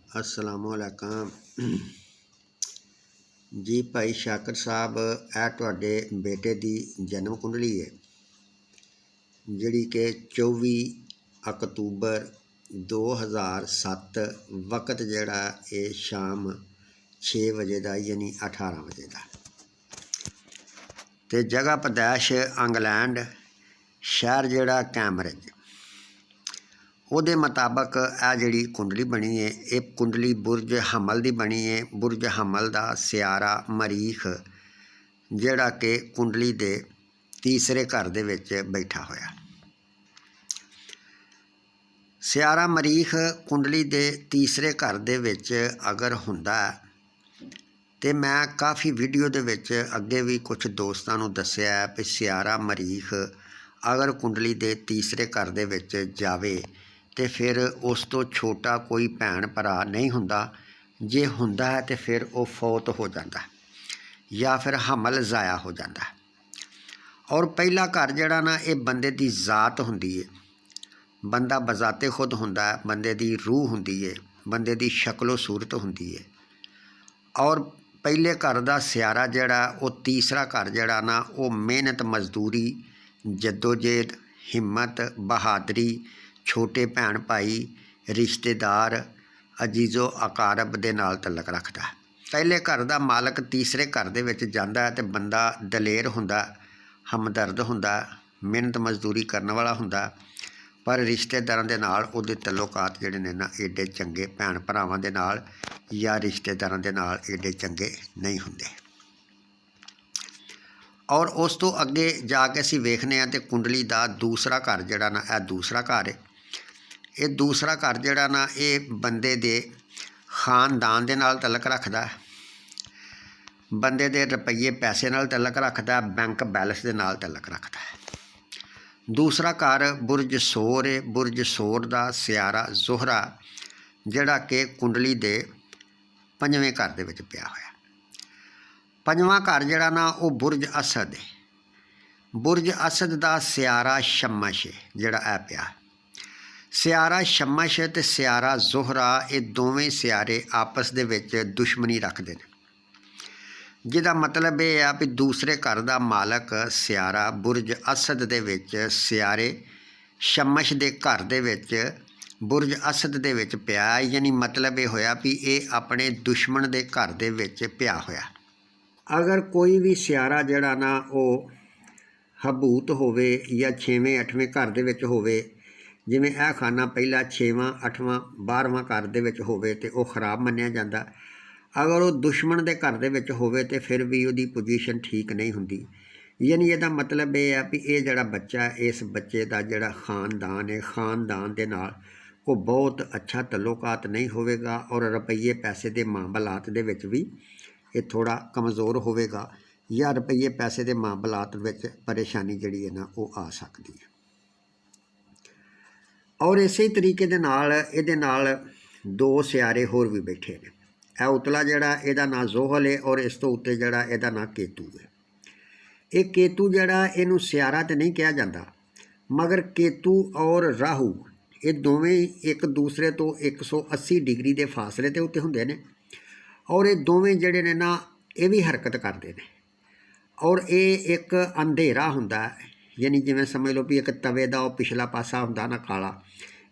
अस्सलामुअलैकुम जी भाई शाकर साहब, यह तुहाडे बेटे की जन्म कुंडली है जिहड़ी कि 24 अक्तूबर 2007 वक्त जिहड़ा ये शाम 6 बजे का यानी 18 बजे का ते जगह पैदाइश इंग्लैंड, शहर जिहड़ा कैम्ब्रिज। ਉਹਦੇ ਮੁਤਾਬਕ ਇਹ ਜਿਹੜੀ ਕੁੰਡਲੀ ਬਣੀ ਹੈ ਇਹ ਕੁੰਡਲੀ ਬੁਰਜ ਹਮਲ ਦੀ ਬਣੀ ਹੈ। ਬੁਰਜ ਹਮਲ ਦਾ ਸਿਆਰਾ ਮਰੀਖ ਜਿਹੜਾ ਕਿ ਕੁੰਡਲੀ ਦੇ ਤੀਸਰੇ ਘਰ ਦੇ ਵਿੱਚ ਬੈਠਾ ਹੋਇਆ। ਸਿਆਰਾ ਮਰੀਖ ਕੁੰਡਲੀ ਦੇ ਤੀਸਰੇ ਘਰ ਦੇ ਵਿੱਚ ਅਗਰ ਹੁੰਦਾ ਤੇ ਮੈਂ ਕਾਫੀ ਵੀਡੀਓ ਦੇ ਵਿੱਚ ਅੱਗੇ ਵੀ ਕੁਝ ਦੋਸਤਾਂ ਨੂੰ ਦੱਸਿਆ ਕਿ ਸਿਆਰਾ ਮਰੀਖ ਅਗਰ ਕੁੰਡਲੀ ਦੇ ਤੀਸਰੇ ਘਰ ਦੇ ਵਿੱਚ ਜਾਵੇ तो फिर उस तो छोटा कोई भैन भरा नहीं हुंदा। जे हुंदा है तो फिर वो फौत हो जाता या फिर हमल ज़ाया हो जाता। और पहला घर जिहड़ा ना ये बंदे की ज़ात हुंदी है। बंदा बजाते खुद हुंदा है, बंदे की रूह हुंदी है, बंदे की शक्लो सूरत हुंदी है। और पहले घर का सियारा जिहड़ा वो तीसरा घर जिहड़ा ना वो मेहनत मजदूरी, जद्दोजहद, हिम्मत, बहादरी, छोटे भैन भाई, रिश्तेदार, अजीज़ो अकारब दे नाल तलक रखता है। पहले घर का मालक तीसरे घर दे विच जांदा है तो बंदा दलेर हुंदा, हमदर्द हुंदा, मेहनत मजदूरी करने वाला हुंदा, पर रिश्तेदारां दे नाल उहदे तल्लुकात जिहड़े ने ना एडे चंगे भैन भरावां दे नाल या रिश्तेदारां दे नाल एडे चंगे नहीं हुंदे। और उस तो अगे जाके असीं वेखने तो कुंडली का दूसरा घर जिहड़ा ना यह दूसरा घर है। ये दूसरा घर जिहड़ा ना ये बंदे दे खानदान दे नाल तलक रखदा है, बंदे दे रुपये पैसे नाल तलक रखदा है, बैंक बैलेंस दे नाल तलक रखदा है। दूसरा घर बुरज सोर है। बुरज सोर का सियारा जोहरा जिहड़ा कि कुंडली दे पंजवें घर दे विच पिया होया। पंजवां घर जिहड़ा ना वो बुरज असद है। बुरज असद का सियारा शमश है जिहड़ा ऐ पिया। सियारा शमश ते सियारा जोहरा ये दोवें सियारे आपस दे विच दुश्मनी रखते हैं, जिहदा मतलब ये आ भी दूसरे घर का मालक सियारा बुरज असद दे विच सियारे शमश दे घर दे विच बुरज असद दे विच पिया। यानी मतलब ये होया भी ये अपने दुश्मन दे घर दे विच पिया होया। अगर कोई भी सियारा जिहड़ा ना वो हबूत होवे या 6वें 8वें घर दे विच होवे, जिवें यह खाना पहला 6वां 8वां 12वां घर दे विच होवे ते वो खराब मन्निया जांदा। अगर वो दुश्मन दे घर दे विच होवे ते फिर भी उहदी पोजीशन ठीक नहीं हुंदी। यानी इहदा मतलब ये है भी ये जिहड़ा बच्चा है इस बच्चे का जिहड़ा खानदान है, खानदान दे नाल को बहुत अच्छा तल्लुकात नहीं होवेगा और रुपये पैसे के मामलात दे विच भी ये थोड़ा कमज़ोर होवेगा या रुपये पैसे के मामलात विच परेशानी जिहड़ी है ना वो आ सकती है। और इस तरीके दे नाल इहदे नाल दो सियारे होर भी बैठे ने। यह उतला जिहड़ा इहदा नाम जोहल है और इस तो उत्ते जिहड़ा इहदा नाम केतू है। ये केतू जिहड़ा इहनूं सियारा तो नहीं कहा जाता, मगर केतू और राहू ये दोवें एक दूसरे तो 180 डिग्री के फासले ते उत्ते हुंदे ने। और ये दोवें जिहड़े ने ना ये भी हरकत करते हैं। और ये एक अंधेरा हुंदा है, यानी जिवें समझ लो भी एक तवे का वो पिछला पासा हुंदा ना काला,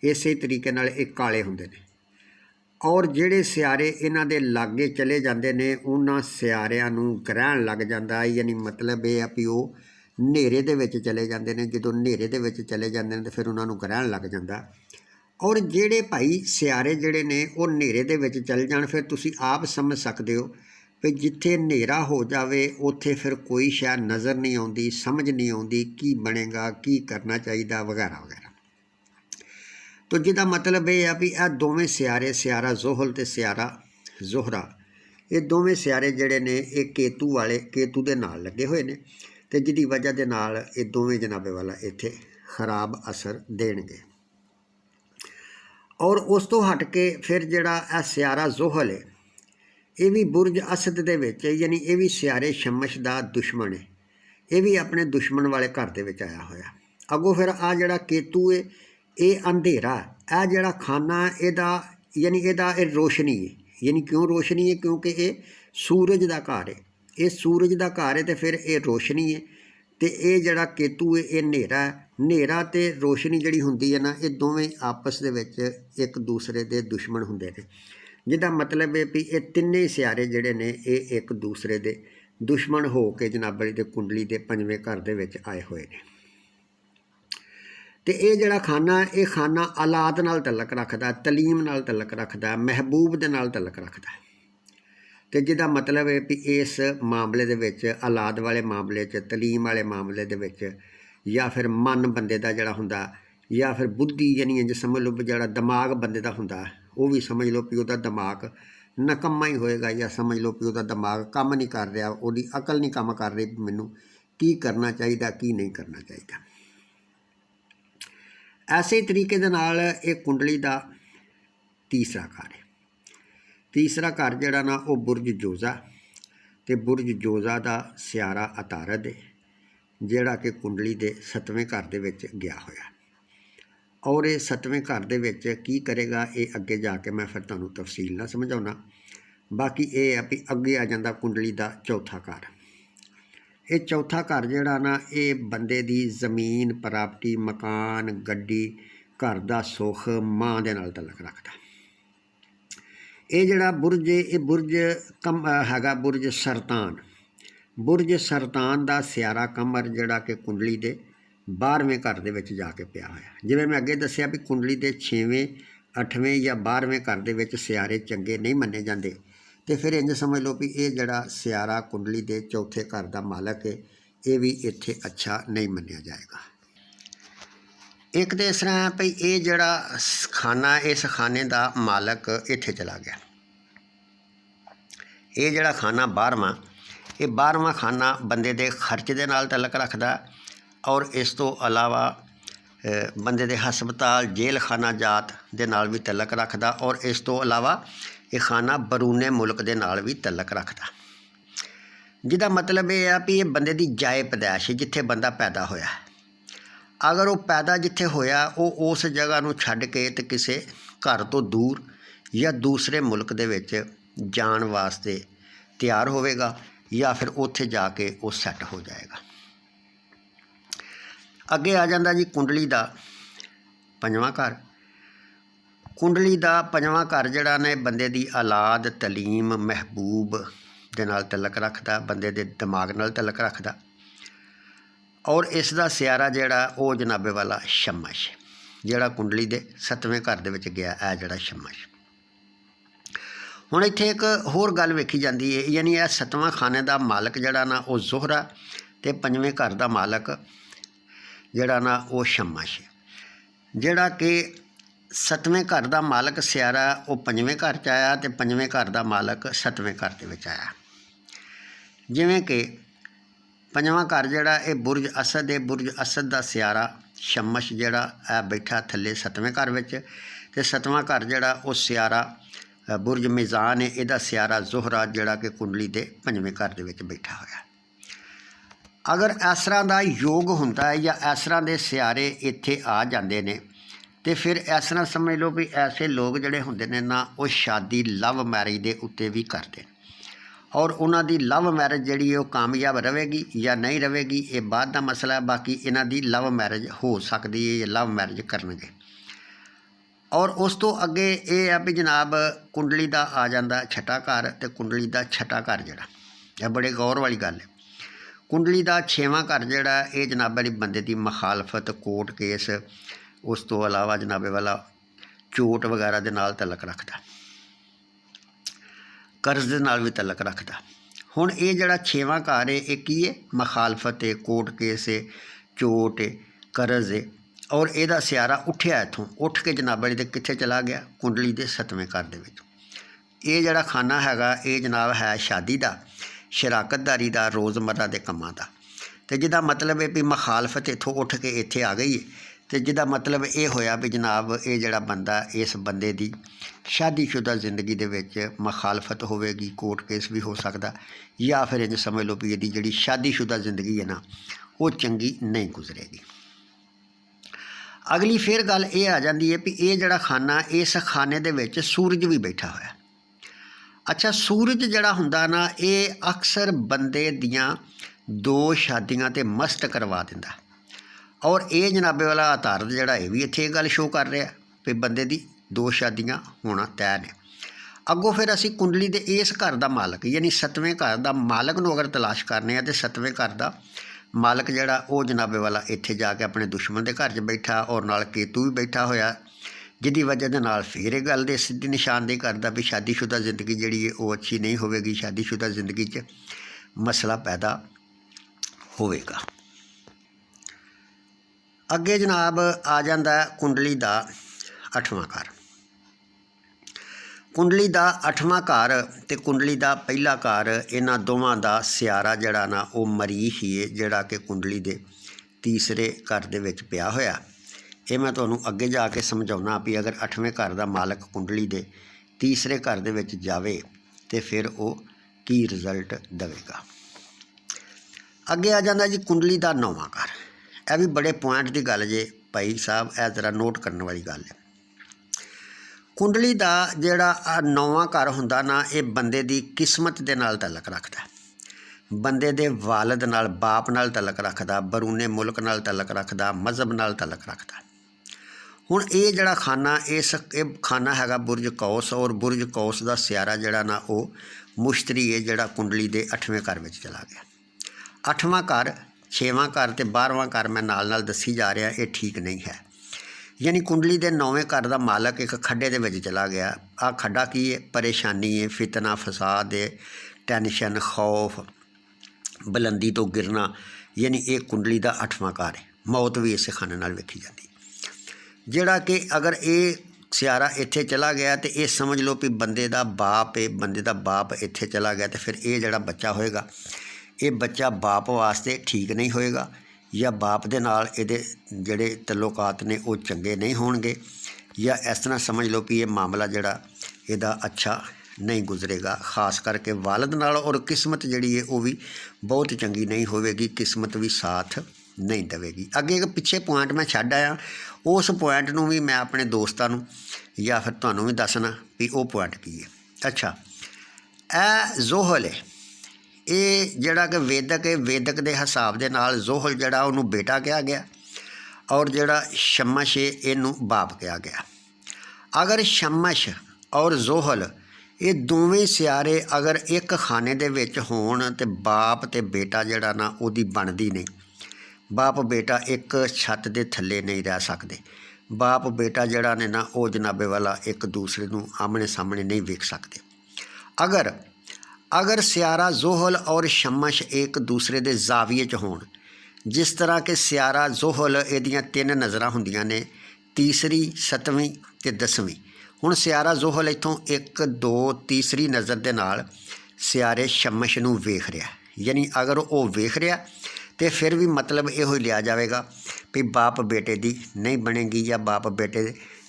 इस तरीके नाल एक काले हुंदे ने। और जिहड़े सियारे इन्हां दे लागे चले जांदे ने उन्हां सियारिਆਂ नूं ग्रहण लग जांदा है। यानी मतलब ये है भी वो हनेरे दे विच चले जांदे ने। जदों हनेरे दे विच चले जांदे ने तो फिर उन्हां नूं ग्रहण लग जांदा। और जिहड़े भाई सियारे जिहड़े ने वो हनेरे दे विच चल जाण फिर तुसीं आप समझ सकदे हो भी जिथे हनेरा हो जाए उत्थे फिर कोई शय नज़र नहीं आती, समझ नहीं आती की बनेगा, की करना चाहिए वगैरह वगैरह। तो जिहदा मतलब ये है भी यह दोवें सियारे सियारा जोहल ते सियारा जोहरा ये दोवें सियारे जिहड़े ने ये केतू वाले केतू दे नाल लगे हुए ने ते जिहदी वजह दे नाल ये दोवें जनाबे वाला इत्थे खराब असर देणगे। और उस तो हट के फिर जिहड़ा यह सियारा जोहल है ये भी बुरज असद दे विच, यानी ये भी सियारे शमश का दुश्मन है। ये भी अपने दुश्मन वाले घर दे विच आया होया। अगों फिर आ जिहड़ा केतू है ये अंधेरा, यह जिहड़ा खाना इहदा यानी ਇਹਦਾ ਇਹ ਰੋਸ਼ਨੀ है, यानी क्यों रोशनी है, क्योंकि ये सूरज का घर है, ये सूरज का घर है तो फिर ये रोशनी है। तो ये जड़ा केतु है ये हनेरा है, हनेरा तो रोशनी जिहड़ी हुंदी है ना, ये दोवें आपस दे विच एक दूसरे दे दुश्मन हुंदे ने, जिहदा मतलब है भी ये तिन्ने सियारे जिहड़े ने ये एक दूसरे दे दुश्मन हो के जनाब दे कुंडली दे पंजवें घर दे विच आए हुए ने। तो ये जड़ा खाना, ये खाना औलाद नाल तलक रखदा, तलीम नाल तलक रखदा, महबूब दे नाल तलक रखदा। तो जिहदा मतलब है भी इस मामले दे विच, औलाद वाले मामले च, तलीम वाले मामले दे विच, या फिर मन बंदे दा जिहड़ा हुंदा, या फिर बुद्धि यानी इंज समझ लो भी जिहड़ा दिमाग बंदे दा हुंदा, वो भी समझ लो भी उहदा दिमाग नकम्मा ही होएगा, या समझ लो भी उहदा दिमाग काम नहीं कर रहा, उहदी अकल नहीं काम कर रही मैनूं की करना चाहिए की नहीं करना चाहिए। ऐसे तरीके दे नाल ये कुंडली का तीसरा घर है। तीसरा घर जिहड़ा ना वो बुरज जोजा, तो बुरज जोजा का सियारा अतारद है, जिहड़ा कि कुंडली के 7वें घर दे विच गया होया। और ये 7वें घर दे विच की करेगा ये अगे जाके मैं फिर तुहानूं तफसील ना समझाउणा। बाकी ये है भी अगे आ जांदा कुंडली का चौथा घर। ये चौथा घर जिहड़ा ना ये बंदे दी जमीन, प्रॉपर्टी, मकान, गड्डी, घर का सुख, मां दे नाल तलक रखदा। ये जिहड़ा बुरज, ये बुरज कम हैगा बुरज सरतान। बुरज सरतान का सियारा कमर जिहड़ा कि कुंडली के 12वें घर दे विच जाके पिया होया। जिवें मैं अगे दस्सिया भी कुंडली के 6वें, 8वें या 12वें घर दे विच सियारे चंगे नहीं मन्ने जांदे, तो फिर इंज समझ लो भी ये जड़ा सियारा कुंडली के चौथे घर का मालक है, ये भी इत्थे अच्छा नहीं मन्निया जाएगा। एक तो इस तरह है भाई ये जड़ा खाना, इस खाने का मालक इत्थे चला गया। ये जड़ा खाना 12वां, ये 12वां खाना बंदे दे खर्च दे नाल तलक रखदा, और इस तो अलावा बंदे दे हस्पताल, जेल खाना जात दे नाल भी तलक रखदा, और इस तो अलावा ये खाना बरूने मुल्क दे नाल भी तलक रखदा। जिहदा मतलब ये है भी ये बंदे दी जाए पैदाइश, जिथे बंदा पैदा होया, अगर वो पैदा जिथे होया वो उस जगह नूं छड्ड के ते किसी घर तो दूर या दूसरे मुल्क दे विच जाण वास्ते तैयार होवेगा, या फिर उत्थे जाके वो सैट हो जाएगा। अगे आ जांदा जी कुंडली का 5वां घर। कुंडली का 5वां घर जिहड़ा ने बंदे दी औलाद, तलीम, महबूब दे नाल तलक रखदा, बंदे दे दिमाग नाल तलक रखदा, और इसका सियारा जिहड़ा वो जनाबे वाला शमश, जिहड़ा कुंडली के 7वें घर दे विच गया है, जिहड़ा शमश। हुण इत्थे एक होर गल वेखी जाती है, यानी यह 7वां खाने का मालक जिहड़ा ना वो जोहरा, ते 5वें घर का मालक जिहड़ा ना वो शमश है। जिहड़ा कि 7वें घर का मालक सियारा वो 5वें घर च आया, तो 5वें घर का मालक 7वें घर दे विच आया। जिवें कि 5वां घर जिहड़ा ये बुरज असद है, बुरज असद का सियारा शमश जिहड़ा है बैठा थल्ले 7वें घर विच, ते 7वां घर जिहड़ा वो सियारा बुरज मिजान है, इहदा सियारा जोहरा जिहड़ा कि कुंडली के 5वें घर दे विच बैठा होया। अगर इस तरह का योग हुंदा है या इस तरह के सियारे इत्थे आ जाते हैं, तो फिर इस तरह समझ लो भी ऐसे लोग जिहड़े हुंदे ने ना वो शादी लव मैरिज के उत्ते भी करते हैं, और उन्हां दी लव मैरिज जिहड़ी है कामयाब रहेगी या नहीं रहेगी ये बाद का मसला है। बाकी इन्हां दी लव मैरिज हो सकती है, लव मैरिज करनगे। और उस तो अगे ये है भी जनाब कुंडली का आ जाता 6ठा घर, तो कुंडली का 6ठा घर जिहड़ा यह बड़े गौर वाली गल है। कुंडली का 6वां घर जिहड़ा ये जनाब वाली बंदे की मुखालफत, कोर्ट केस, उस तो अलावा जनाबे वाला चोट वगैरह के नाल तलक रखता, कर्ज दे नाल भी तलक रखता। हुण ये जिहड़ा 6वां घर है ये की है, मुखालफत है, कोर्ट केस है, चोट है, कर्ज है, और इहदा सियारा उठिया इत्थों उठ के जनाब वाली दे कित्थे चला गया, कुंडली के 7वें घर दे विच। ये जिहड़ा खाना हैगा ये जनाब है शादी का, शराकतदारी का, रोज़मर्रा के कामां का, तो जिहदा मतलब है भी मुखालफत इत्थों उठ के इत्थे आ गई है, तो जिहदा मतलब ये होया भी जनाब ये जिहड़ा बंदा, इस बंदे की शादीशुदा जिंदगी दे विच मुखालफत होवेगी, कोर्ट केस भी हो सकता, या फिर इंज समझ लो भी इहदी जिहड़ी शादीशुदा जिंदगी है ना वो चंगी नहीं गुजरेगी। अगली फिर गल ये आ जाती है भी ये जड़ा खाना, इस खाने दे विच सूरज भी बैठा होया। अच्छा, सूरज जड़ा हुंदा ना, ये अक्सर बंदे दियां दो शादियां ते मस्त करवा दिंदा। और ये जनाबे वाला अवतार जड़ा ये भी इत्थे गल शो कर रहा भी बंदे दी दो शादियां होना तय ने। अगों फिर असी कुंडली दे इस घर दा मालक यानी 7वें घर दा मालक नूं अगर तलाश करने तो 7वें घर दा मालक जड़ा वो जनाबे वाला इत्थे जाके अपने दुश्मन के घर च बैठा और नाल केतू भी बैठा होया, जिहदी वजह दे नाल फिर ये गल दे सिद्धी निशानदेही करदा भी शादीशुदा जिंदगी जिहड़ी है वो अच्छी नहीं होवेगी, शादीशुदा जिंदगी च मसला पैदा होवेगा। अगे जनाब आ जांदा कुंडली दा 8वां घर। कुंडली दा 8वां घर ते कुंडली दा पहला घर, इन्हां दोवां दा सियारा जड़ा ना वो मरीख ही है, जड़ा कि कुंडली दे तीसरे घर दे विच पिया होया। ये मैं तुहानूं अगे जाके समझाउणा भी अगर 8वें घर दा मालक कुंडली दे तीसरे घर दे विच जावे ते फिर वो की रिजल्ट देवेगा। अगे आ जांदा जी कुंडली दा 9वां घर। यह भी बड़े पॉइंट की गल जे भाई साहब, यह जरा नोट करने वाली गल है। कुंडली दा जिहड़ा 9वां घर हुंदा ना, ये बंदे दी किस्मत दे नाल तलक रखदा है, बंदे दे वालद नाल, बाप नाल तलक रखदा, बरूने मुल्क नाल तलक रखदा, मजहब नाल तलक रखदा। हुण ये जड़ा खाना, ये खाना हैगा बुरज कौस, और बुरज कौस दा सियारा जड़ा ना वो मुश्तरी है, जड़ा कुंडली दे 8वें घर में चला गया। 8वां घर, 6वां घर ते 12वां घर मैं नाल नाल दसी जा रहा, ये ठीक नहीं है। यानी कुंडली दे 9वें घर दा मालक एक खड्डे दे विच चला गया। आ खड्डा की है? परेशानी है, फितना फसाद है, टेंशन, खौफ, बुलंदी तो गिरना, यानी ये कुंडली दा 8वां घर है। मौत भी इस खाने नाल वेखी जाती, जिहड़ा कि अगर ये सियारा इत्थे चला गया तो ये समझ लो भी बंदे दा बाप है, बंदे दा बाप इत्थे चला गया तो फिर ये जड़ा बच्चा होएगा, ये बच्चा बाप वास्ते ठीक नहीं होएगा, या बाप दे नाल इहदे जिहड़े तल्लुकात ने वो चंगे नहीं होणगे, या इस तरह समझ लो भी ये मामला जड़ा इहदा अच्छा नहीं गुजरेगा, खास करके वालद नाल। और किस्मत जिहड़ी है वो भी बहुत चंगी नहीं होवेगी, किस्मत भी साथ नहीं देवेगी। अगे एक पिछे पॉइंट मैं छड्ड आया, उस पॉइंट नूं भी मैं अपने दोस्तां नूं या फिर तुहानूं भी दसना भी वो पॉइंट की है। अच्छा, ए जोहल है, ये जड़ा कि वेदक है, वेदक के हिसाब के नाल जोहल जड़ा उन्होंने बेटा कहा गया, और जड़ा शमश है इनू बाप कहा गया। अगर शमश और जोहल ये दोवें सियारे अगर एक खाने दे विच होण ते बाप ते बेटा जड़ा ना उहदी बनदी नहीं, बाप बेटा एक छत दे थल्ले नहीं रह सकते, बाप बेटा जड़ा ने ना वो जनाबे वाला एक दूसरे नूं आमने सामने नहीं वेख सकते। अगर सियारा जोहल और शमश एक दूसरे दे जाविये च होण, जिस तरह के सियारा जोहल इहदियां 3 नज़रां हुंदियां ने, तीसरी, 7वीं ते 10वीं। हुण सियारा जोहल इत्थों 1 2 तीसरी नज़र दे नाल सियारे शमश नूं वेख रहा, यानी अगर वो वेख रहा तो फिर भी मतलब इहो ही लिया जाएगा भी बाप बेटे दी नहीं बनेगी, या बाप बेटे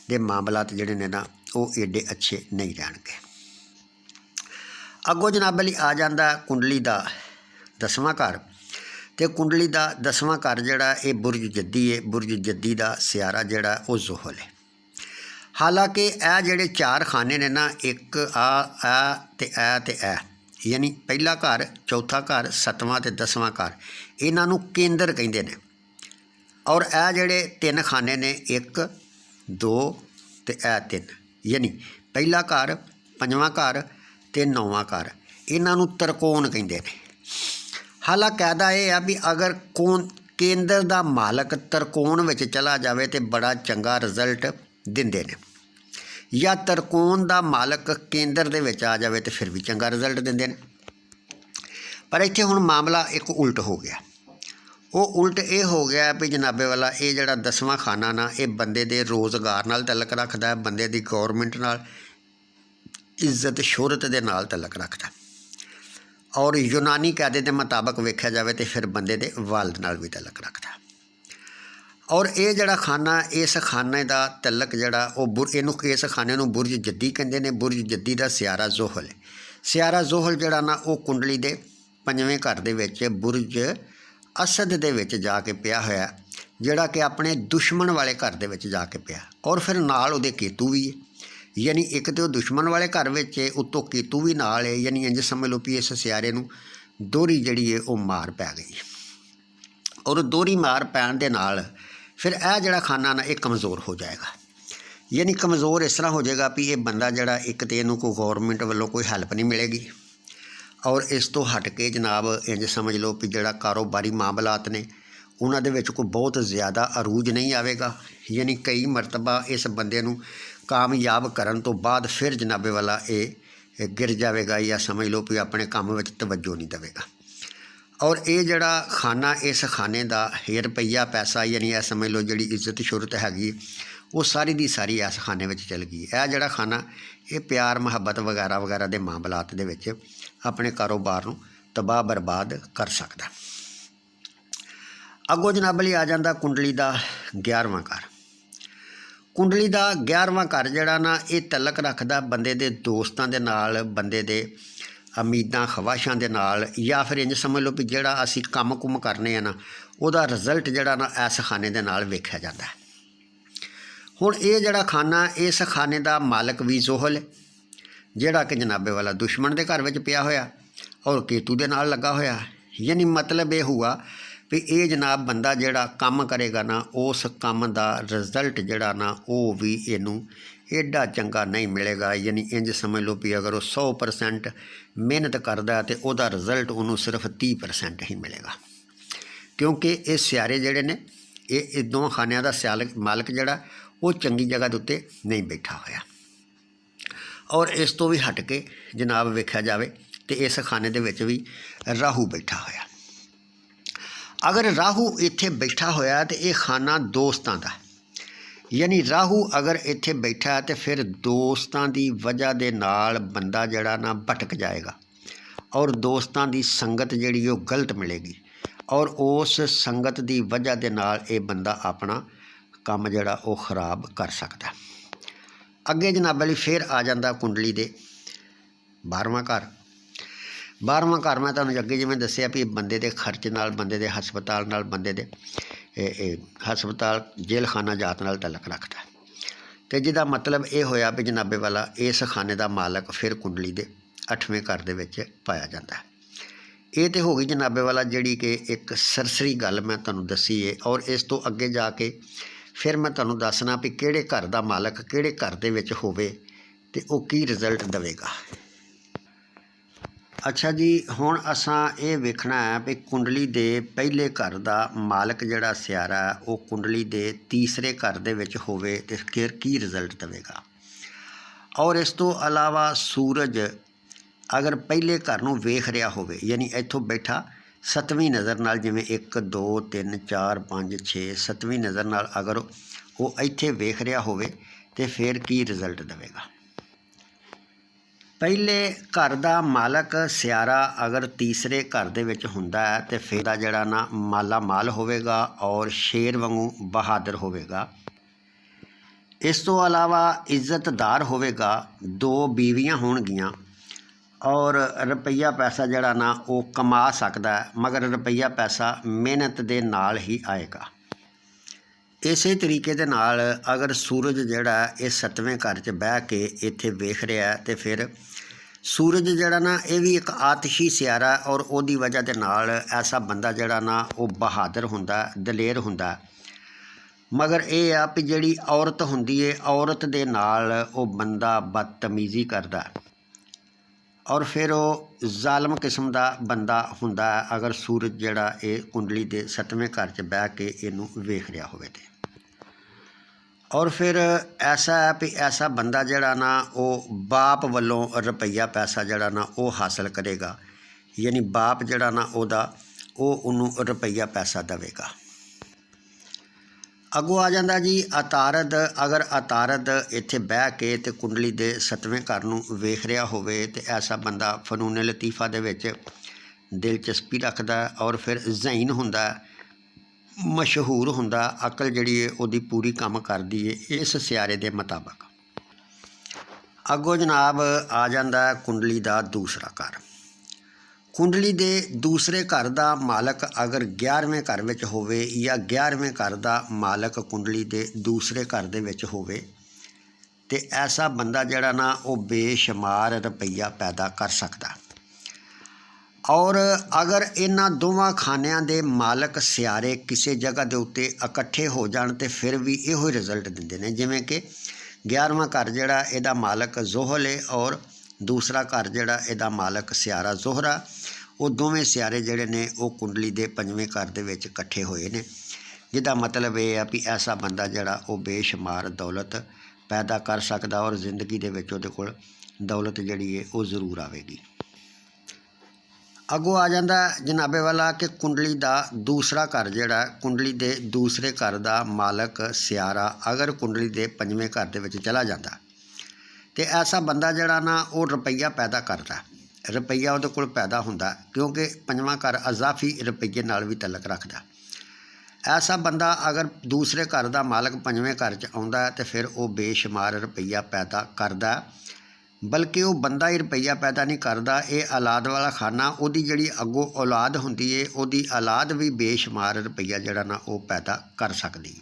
दे मामलात जिहड़े ने ना वो एडे अच्छे नहीं रहणगे। अगों जनाब अली आ जाता कुंडली का 10वां घर। तो कुंडली का 10वां घर जड़ा ये बुरज जद्दी है, बुरज जद्दी का सियारा जड़ा वो जोहल है। हालांकि यह जड़े 4 खाने ने ना, एक आ यानी पहला घर, चौथा घर, 7वां ते 10वां घर, इन्हों केंद्र कहते हैं। और यह जड़े 3 खाने ने, 1 2 ते 3, यानी पहला घर, 5वां घर ते 9वां घर, इन्हों तरकोण कहते हैं। हालांकि कहदा यह है भी अगर केंद्र का मालक तरकोण में चला जाए तो बड़ा चंगा रिजल्ट दिंदे ने, या तरकोण का मालक केंद्र दे विच आ जाए तो फिर भी चंगा रिजल्ट दिंदे ने। पर इत्थे हुण मामला एक उल्ट हो गया। वो उल्ट ये हो गया भी जनाबे वाला ये जड़ा 10वां खाना ना, ये बंदे दे रोज़गार नाल तलक रखता है, बंदे दी गौरमेंट नाल, इज्जत शोहरत दे नाल तलक रखता। और यूनानी कायदे के मुताबिक वेख्या जाए तो फिर बंदे दे वालद नाल भी तलक रखता। और ये जड़ा खाना, इस खाने का तलक जड़ा वो इस खाने नूं बुरज जद्दी कहते हैं। बुरज जद्दी का सियारा जोहल है। सियारा जोहल जड़ा ना वो कुंडली के 5वें घर दे विच बुरज असद दे विच जाके पिया होया, ਜਿਹੜਾ ਕਿ ਆਪਣੇ ਦੁਸ਼ਮਣ ਵਾਲੇ ਘਰ ਦੇ ਵਿੱਚ ਜਾ ਕੇ ਪਿਆ, ਔਰ ਫਿਰ ਨਾਲ ਉਹਦੇ ਕੇਤੂ ਵੀ ਹੈ। ਯਾਨੀ ਇੱਕ ਤਾਂ ਉਹ ਦੁਸ਼ਮਣ ਵਾਲੇ ਘਰ ਵਿੱਚ ਹੈ, ਉੱਤੋਂ ਕੇਤੂ ਵੀ ਨਾਲ ਹੈ। ਯਾਨੀ ਇੰਝ ਸਮਝ ਲਓ ਵੀ ਇਸ ਸਿਆਰੇ ਨੂੰ ਦੋਹਰੀ ਜਿਹੜੀ ਹੈ ਉਹ ਮਾਰ ਪੈ ਗਈ, ਔਰ ਦੋਹਰੀ ਮਾਰ ਪੈਣ ਦੇ ਨਾਲ ਫਿਰ ਇਹ ਜਿਹੜਾ ਖਾਨਾ ਨਾ ਇਹ ਕਮਜ਼ੋਰ ਹੋ ਜਾਏਗਾ। ਯਾਨੀ ਕਮਜ਼ੋਰ ਇਸ ਤਰ੍ਹਾਂ ਹੋ ਜਾਏਗਾ ਵੀ ਇਹ ਬੰਦਾ ਜਿਹੜਾ ਇੱਕ ਤਾਂ ਇਹਨੂੰ ਕੋਈ ਗੌਰਮੈਂਟ ਵੱਲੋਂ ਕੋਈ ਹੈਲਪ ਨਹੀਂ ਮਿਲੇਗੀ, ਔਰ ਇਸ ਤੋਂ ਹਟ ਕੇ ਜਨਾਬ ਇੰਝ ਸਮਝ ਲਓ ਵੀ ਜਿਹੜਾ ਕਾਰੋਬਾਰੀ ਮਾਮਲਾਤ ਨੇ ਉਹਨਾਂ ਦੇ ਵਿੱਚ ਕੋਈ ਬਹੁਤ ਜ਼ਿਆਦਾ ਅਰੂਜ ਨਹੀਂ ਆਵੇਗਾ। ਯਾਨੀ ਕਈ ਮਰਤਬਾ ਇਸ ਬੰਦੇ ਨੂੰ ਕਾਮਯਾਬ ਕਰਨ ਤੋਂ ਬਾਅਦ ਫਿਰ ਜਨਾਬੇ ਵਾਲਾ ਇਹ ਗਿਰ ਜਾਵੇਗਾ, ਜਾਂ ਸਮਝ ਲਓ ਵੀ ਆਪਣੇ ਕੰਮ ਵਿੱਚ ਤਵੱਜੋ ਨਹੀਂ ਦੇਵੇਗਾ। ਔਰ ਇਹ ਜਿਹੜਾ ਖਾਨਾ, ਇਸ ਖਾਨੇ ਦਾ ਰੁਪਈਆ ਪੈਸਾ ਯਾਨੀ ਇਹ ਸਮਝ ਲਓ ਜਿਹੜੀ ਇੱਜ਼ਤ ਸ਼ੁਹਰਤ ਹੈਗੀ ਉਹ ਸਾਰੀ ਦੀ ਸਾਰੀ ਇਸ ਖਾਨੇ ਵਿੱਚ ਚਲ ਗਈ। ਇਹ ਜਿਹੜਾ ਖਾਨਾ ਇਹ ਪਿਆਰ ਮੁਹੱਬਤ ਵਗੈਰਾ ਵਗੈਰਾ ਦੇ ਮਾਮਲਾਤ ਦੇ ਵਿੱਚ ਆਪਣੇ ਕਾਰੋਬਾਰ ਨੂੰ ਤਬਾਹ ਬਰਬਾਦ ਕਰ ਸਕਦਾ। ਅੱਗੋਂ ਜਨਾਬ ਲਈ ਆ ਜਾਂਦਾ ਕੁੰਡਲੀ ਦਾ 11ਵਾਂ ਘਰ। ਕੁੰਡਲੀ ਦਾ 11ਵਾਂ ਘਰ ਜਿਹੜਾ ਨਾ ਇਹ ਤਲਕ ਰੱਖਦਾ ਬੰਦੇ ਦੇ ਦੋਸਤਾਂ ਦੇ ਨਾਲ, ਬੰਦੇ ਦੇ ਉਮੀਦਾਂ ਖਵਾਹਿਸ਼ਾਂ ਦੇ ਨਾਲ, ਜਾਂ ਫਿਰ ਇੰਝ ਸਮਝ ਲਓ ਵੀ ਜਿਹੜਾ ਅਸੀਂ ਕੰਮ ਕੁੰਮ ਕਰਨੇ ਆ ਨਾ ਉਹਦਾ ਰਿਜ਼ਲਟ ਜਿਹੜਾ ਨਾ ਇਸ ਖਾਨੇ ਦੇ ਨਾਲ ਵੇਖਿਆ ਜਾਂਦਾ। ਹੁਣ ਇਹ ਜਿਹੜਾ ਖਾਨਾ, ਇਸ ਖਾਨੇ ਦਾ ਮਾਲਕ ਵੀ ਜ਼ੋਹਲ ਜਿਹੜਾ ਕਿ ਜਨਾਬੇ ਵਾਲਾ ਦੁਸ਼ਮਣ ਦੇ ਘਰ ਵਿੱਚ ਪਿਆ ਹੋਇਆ ਔਰ ਕੇਤੂ ਦੇ ਨਾਲ ਲੱਗਾ ਹੋਇਆ। ਯਾਨੀ ਮਤਲਬ ਇਹ ਹੋਊਗਾ ਵੀ ਇਹ ਜਨਾਬ ਬੰਦਾ ਜਿਹੜਾ ਕੰਮ ਕਰੇਗਾ ਨਾ ਉਸ ਕੰਮ ਦਾ ਰਿਜ਼ਲਟ ਜਿਹੜਾ ਨਾ ਉਹ ਵੀ ਇਹਨੂੰ ਐਡਾ ਚੰਗਾ ਨਹੀਂ ਮਿਲੇਗਾ। ਯਾਨੀ ਇੰਝ ਸਮਝ ਲਓ ਵੀ ਅਗਰ ਉਹ 100% ਮਿਹਨਤ ਕਰਦਾ ਤੇ ਉਹਦਾ ਰਿਜ਼ਲਟ ਉਹਨੂੰ ਸਿਰਫ 30% ਹੀ ਮਿਲੇਗਾ, ਕਿਉਂਕਿ ਇਹ ਸਿਆਰੇ ਜਿਹੜੇ ਨੇ ਇਹ ਦੋਵਾਂ ਖਾਨਿਆਂ ਦਾ ਮਾਲਕ ਜਿਹੜਾ ਉਹ ਚੰਗੀ ਜਗ੍ਹਾ ਦੇ ਉੱਤੇ ਨਹੀਂ ਬੈਠਾ ਹੋਇਆ। ਔਰ ਇਸ ਤੋਂ ਵੀ ਹਟ ਕੇ ਜਨਾਬ ਵੇਖਿਆ ਜਾਵੇ ਤੇ ਇਸ ਖਾਨੇ ਦੇ ਵਿੱਚ ਵੀ ਰਾਹੂ ਬੈਠਾ ਹੋਇਆ। ਅਗਰ ਰਾਹੂ ਇੱਥੇ ਬੈਠਾ ਹੋਇਆ ਤੇ ਇਹ ਖਾਨਾ ਦੋਸਤਾਂ ਦਾ, ਯਾਨੀ ਰਾਹੂ ਅਗਰ ਇੱਥੇ ਬੈਠਾ ਤੇ ਫਿਰ ਦੋਸਤਾਂ ਦੀ ਵਜ੍ਹਾ ਦੇ ਨਾਲ ਬੰਦਾ ਜਿਹੜਾ ਨਾ ਭਟਕ ਜਾਏਗਾ, ਔਰ ਦੋਸਤਾਂ ਦੀ ਸੰਗਤ ਜਿਹੜੀ ਉਹ ਗਲਤ ਮਿਲੇਗੀ, ਔਰ ਉਸ ਸੰਗਤ ਦੀ ਵਜ੍ਹਾ ਦੇ ਨਾਲ ਇਹ ਬੰਦਾ ਆਪਣਾ ਕੰਮ ਜਿਹੜਾ ਉਹ ਖਰਾਬ ਕਰ ਸਕਦਾ। ਅੱਗੇ ਜਨਾਬ ਲਈ ਫਿਰ ਆ ਜਾਂਦਾ ਕੁੰਡਲੀ ਦੇ 12ਵਾਂ ਘਰ। 12ਵਾਂ ਘਰ ਮੈਂ ਤੁਹਾਨੂੰ ਅੱਗੇ ਜਿਵੇਂ ਦੱਸਿਆ ਵੀ ਬੰਦੇ ਦੇ ਖਰਚ ਨਾਲ, ਬੰਦੇ ਦੇ ਹਸਪਤਾਲ ਨਾਲ, ਬੰਦੇ ਦੇ ਹਸਪਤਾਲ ਜੇਲ੍ਹ ਖਾਨਾ ਜਾਤ ਨਾਲ ਤਲਕ ਰੱਖਦਾ, ਅਤੇ ਜਿਹਦਾ ਮਤਲਬ ਇਹ ਹੋਇਆ ਵੀ ਜਨਾਬੇ ਵਾਲਾ ਇਸ ਖਾਨੇ ਦਾ ਮਾਲਕ ਫਿਰ ਕੁੰਡਲੀ ਦੇ 8ਵੇਂ ਘਰ ਦੇ ਵਿੱਚ ਪਾਇਆ ਜਾਂਦਾ। ਇਹ ਤਾਂ ਹੋ ਗਈ ਜਨਾਬੇ ਵਾਲਾ ਜਿਹੜੀ ਕਿ ਇੱਕ ਸਰਸਰੀ ਗੱਲ ਮੈਂ ਤੁਹਾਨੂੰ ਦੱਸੀ ਹੈ। ਔਰ ਇਸ ਤੋਂ ਅੱਗੇ ਜਾ ਕੇ ਫਿਰ ਮੈਂ ਤੁਹਾਨੂੰ ਦੱਸਣਾ ਵੀ ਕਿਹੜੇ ਘਰ ਦਾ ਮਾਲਕ ਕਿਹੜੇ ਘਰ ਦੇ ਵਿੱਚ ਹੋਵੇ ਤੇ ਉਹ ਕੀ ਰਿਜ਼ਲਟ ਦੇਵੇਗਾ। ਅੱਛਾ ਜੀ, ਹੁਣ ਅਸਾਂ ਇਹ ਵੇਖਣਾ ਹੈ ਵੀ ਕੁੰਡਲੀ ਦੇ ਪਹਿਲੇ ਘਰ ਦਾ ਮਾਲਕ ਜਿਹੜਾ ਸਿਆਰਾ ਉਹ ਕੁੰਡਲੀ ਦੇ ਤੀਸਰੇ ਘਰ ਦੇ ਵਿੱਚ ਹੋਵੇ ਤੇ ਫਿਰ ਕੀ ਰਿਜ਼ਲਟ ਦੇਵੇਗਾ। ਔਰ ਇਸ ਤੋਂ ਇਲਾਵਾ ਸੂਰਜ ਅਗਰ ਪਹਿਲੇ ਘਰ ਨੂੰ ਵੇਖ ਰਿਹਾ ਹੋਵੇ, ਯਾਨੀ ਇੱਥੋਂ ਬੈਠਾ 7ਵੀਂ ਨਜ਼ਰ ਨਾਲ, ਜਿਵੇਂ 1 2 3 4 5 6 7ਵੀਂ ਨਜ਼ਰ ਨਾਲ ਅਗਰ ਉਹ ਇੱਥੇ ਵੇਖ ਰਿਹਾ ਹੋਵੇ ਤੇ ਫਿਰ ਕੀ ਰਿਜ਼ਲਟ ਦੇਵੇਗਾ। ਪਹਿਲੇ ਘਰ ਦਾ ਮਾਲਕ ਸਿਆਰਾ ਅਗਰ ਤੀਸਰੇ ਘਰ ਦੇ ਵਿੱਚ ਹੁੰਦਾ ਹੈ ਤੇ ਫਿਰ ਦਾ ਜਿਹੜਾ ਨਾ ਮਾਲਾ ਮਾਲ ਹੋਵੇਗਾ ਔਰ ਸ਼ੇਰ ਵਾਂਗੂ ਬਹਾਦਰ ਹੋਵੇਗਾ। ਇਸ ਤੋਂ ਇਲਾਵਾ ਇੱਜ਼ਤਦਾਰ ਹੋਵੇਗਾ, 2 ਬੀਵੀਆਂ ਹੋਣਗੀਆਂ ਔਰ ਰੁਪਈਆ ਪੈਸਾ ਜਿਹੜਾ ਨਾ ਉਹ ਕਮਾ ਸਕਦਾ, ਮਗਰ ਰੁਪਈਆ ਪੈਸਾ ਮਿਹਨਤ ਦੇ ਨਾਲ ਹੀ ਆਏਗਾ। ਇਸੇ ਤਰੀਕੇ ਦੇ ਨਾਲ ਅਗਰ ਸੂਰਜ ਜਿਹੜਾ ਇਹ 7ਵੇਂ ਘਰ 'ਚ ਬਹਿ ਕੇ ਇੱਥੇ ਵੇਖ ਰਿਹਾ ਤੇ ਫਿਰ ਸੂਰਜ ਜਿਹੜਾ ਨਾ ਇਹ ਵੀ ਇੱਕ ਆਤਸ਼ੀ ਸਿਆਰਾ, ਔਰ ਉਹਦੀ ਵਜ੍ਹਾ ਦੇ ਨਾਲ ਐਸਾ ਬੰਦਾ ਜਿਹੜਾ ਨਾ ਉਹ ਬਹਾਦਰ ਹੁੰਦਾ, ਦਲੇਰ ਹੁੰਦਾ। ਮਗਰ ਇਹ ਆ ਵੀ ਜਿਹੜੀ ਔਰਤ ਹੁੰਦੀ ਹੈ, ਔਰਤ ਦੇ ਨਾਲ ਉਹ ਬੰਦਾ ਬਦਤਮੀਜ਼ੀ ਕਰਦਾ ਔਰ ਫਿਰ ਉਹ ਜ਼ਾਲਮ ਕਿਸਮ ਦਾ ਬੰਦਾ ਹੁੰਦਾ ਅਗਰ ਸੂਰਜ ਜਿਹੜਾ ਇਹ ਕੁੰਡਲੀ ਦੇ 7ਵੇਂ ਘਰ 'ਚ ਬਹਿ ਕੇ ਇਹਨੂੰ ਵੇਖ ਰਿਹਾ ਹੋਵੇ ਤੇ। ਔਰ ਫਿਰ ਐਸਾ ਹੈ ਵੀ ਐਸਾ ਬੰਦਾ ਜਿਹੜਾ ਨਾ ਉਹ ਬਾਪ ਵੱਲੋਂ ਰੁਪਈਆ ਪੈਸਾ ਜਿਹੜਾ ਨਾ ਉਹ ਹਾਸਲ ਕਰੇਗਾ, ਯਾਨੀ ਬਾਪ ਜਿਹੜਾ ਨਾ ਉਹ ਉਹਨੂੰ ਰੁਪਈਆ ਪੈਸਾ ਦੇਵੇਗਾ। ਅੱਗੋਂ ਆ ਜਾਂਦਾ ਜੀ ਅਤਾਰਦ। ਅਗਰ ਅਤਾਰਦ ਇੱਥੇ ਬਹਿ ਕੇ ਤੇ ਕੁੰਡਲੀ ਦੇ 7ਵੇਂ ਘਰ ਨੂੰ ਵੇਖ ਰਿਹਾ ਹੋਵੇ ਤੇ ਐਸਾ ਬੰਦਾ ਫਨੂਨ ਲਤੀਫਾ ਦੇ ਵਿੱਚ ਦਿਲਚਸਪੀ ਰੱਖਦਾ ਔਰ ਫਿਰ ਜ਼ਹੀਨ ਹੁੰਦਾ, ਮਸ਼ਹੂਰ ਹੁੰਦਾ, ਅਕਲ ਜਿਹੜੀ ਹੈ ਉਹਦੀ ਪੂਰੀ ਕੰਮ ਕਰਦੀ ਹੈ ਇਸ ਸਿਆਰੇ ਦੇ ਮੁਤਾਬਕ। ਅੱਗੋਂ ਜਨਾਬ ਆ ਜਾਂਦਾ ਕੁੰਡਲੀ ਦਾ ਦੂਸਰਾ ਘਰ। ਕੁੰਡਲੀ ਦੇ ਦੂਸਰੇ ਘਰ ਦਾ ਮਾਲਕ ਅਗਰ 11ਵੇਂ ਘਰ ਵਿੱਚ ਹੋਵੇ ਜਾਂ 11ਵੇਂ ਘਰ ਦਾ ਮਾਲਕ ਕੁੰਡਲੀ ਦੇ ਦੂਸਰੇ ਘਰ ਦੇ ਵਿੱਚ ਹੋਵੇ ਤੇ ਐਸਾ ਬੰਦਾ ਜਿਹੜਾ ਨਾ ਉਹ ਬੇਸ਼ੁਮਾਰ ਰੁਪਈਆ ਪੈਦਾ ਕਰ ਸਕਦਾ। ਔਰ ਅਗਰ ਇਹਨਾਂ ਦੋਵਾਂ ਖਾਨਿਆਂ ਦੇ ਮਾਲਕ ਸਿਆਰੇ ਕਿਸੇ ਜਗ੍ਹਾ ਦੇ ਉੱਤੇ ਇਕੱਠੇ ਹੋ ਜਾਣ ਤੇ ਫਿਰ ਵੀ ਇਹੋ ਹੀ ਰਿਜ਼ਲਟ ਦਿੰਦੇ ਨੇ। ਜਿਵੇਂ ਕਿ 11ਵਾਂ ਘਰ ਜਿਹੜਾ ਇਹਦਾ ਮਾਲਕ ਜ਼ੋਹਲ ਹੈ ਔਰ ਦੂਸਰਾ ਘਰ ਜਿਹੜਾ ਇਹਦਾ ਮਾਲਕ ਸਿਆਰਾ ਜ਼ੋਹਰਾ, ਉਹ ਦੋਵੇਂ ਸਿਆਰੇ ਜਿਹੜੇ ਨੇ ਉਹ ਕੁੰਡਲੀ ਦੇ 5ਵੇਂ ਘਰ ਦੇ ਵਿੱਚ ਇਕੱਠੇ ਹੋਏ ਨੇ, ਜਿਹਦਾ ਮਤਲਬ ਇਹ ਆ ਵੀ ਐਸਾ ਬੰਦਾ ਜਿਹੜਾ ਉਹ ਬੇਸ਼ੁਮਾਰ ਦੌਲਤ ਪੈਦਾ ਕਰ ਸਕਦਾ ਔਰ ਜ਼ਿੰਦਗੀ ਦੇ ਵਿੱਚ ਉਹਦੇ ਕੋਲ ਦੌਲਤ ਜਿਹੜੀ ਹੈ ਉਹ ਜ਼ਰੂਰ ਆਵੇਗੀ। ਅੱਗੋਂ ਆ ਜਾਂਦਾ ਜਨਾਬੇ ਵਾਲਾ ਕਿ ਕੁੰਡਲੀ ਦਾ ਦੂਸਰਾ ਘਰ ਜਿਹੜਾ ਕੁੰਡਲੀ ਦੇ ਦੂਸਰੇ ਘਰ ਦਾ ਮਾਲਕ ਸਿਆਰਾ ਅਗਰ ਕੁੰਡਲੀ ਦੇ 5ਵੇਂ ਘਰ ਦੇ ਵਿੱਚ ਚਲਾ ਜਾਂਦਾ ਤੇ ਐਸਾ ਬੰਦਾ ਜਿਹੜਾ ਨਾ ਉਹ ਰੁਪਈਆ ਪੈਦਾ ਕਰਦਾ, ਰੁਪਈਆ ਉਹਦੇ ਕੋਲ ਪੈਦਾ ਹੁੰਦਾ, ਕਿਉਂਕਿ 5ਵਾਂ ਘਰ ਅਜ਼ਾਫੀ ਰੁਪਈਏ ਨਾਲ ਵੀ ਤਲਕ ਰੱਖਦਾ। ਐਸਾ ਬੰਦਾ ਅਗਰ ਦੂਸਰੇ ਘਰ ਦਾ ਮਾਲਕ 5ਵੇਂ ਘਰ 'ਚ ਆਉਂਦਾ ਹੈ ਤੇ ਫਿਰ ਉਹ ਬੇਸ਼ੁਮਾਰ ਰੁਪਈਆ ਪੈਦਾ ਕਰਦਾ, ਬਲਕਿ ਉਹ ਬੰਦਾ ਹੀ ਰੁਪਈਆ ਪੈਦਾ ਨਹੀਂ ਕਰਦਾ, ਇਹ ਔਲਾਦ ਵਾਲਾ ਖਾਨਾ ਉਹਦੀ ਜਿਹੜੀ ਅੱਗੋਂ ਔਲਾਦ ਹੁੰਦੀ ਹੈ ਉਹਦੀ ਔਲਾਦ ਵੀ ਬੇਸ਼ੁਮਾਰ ਰੁਪਈਆ ਜਿਹੜਾ ਨਾ ਉਹ ਪੈਦਾ ਕਰ ਸਕਦੀ।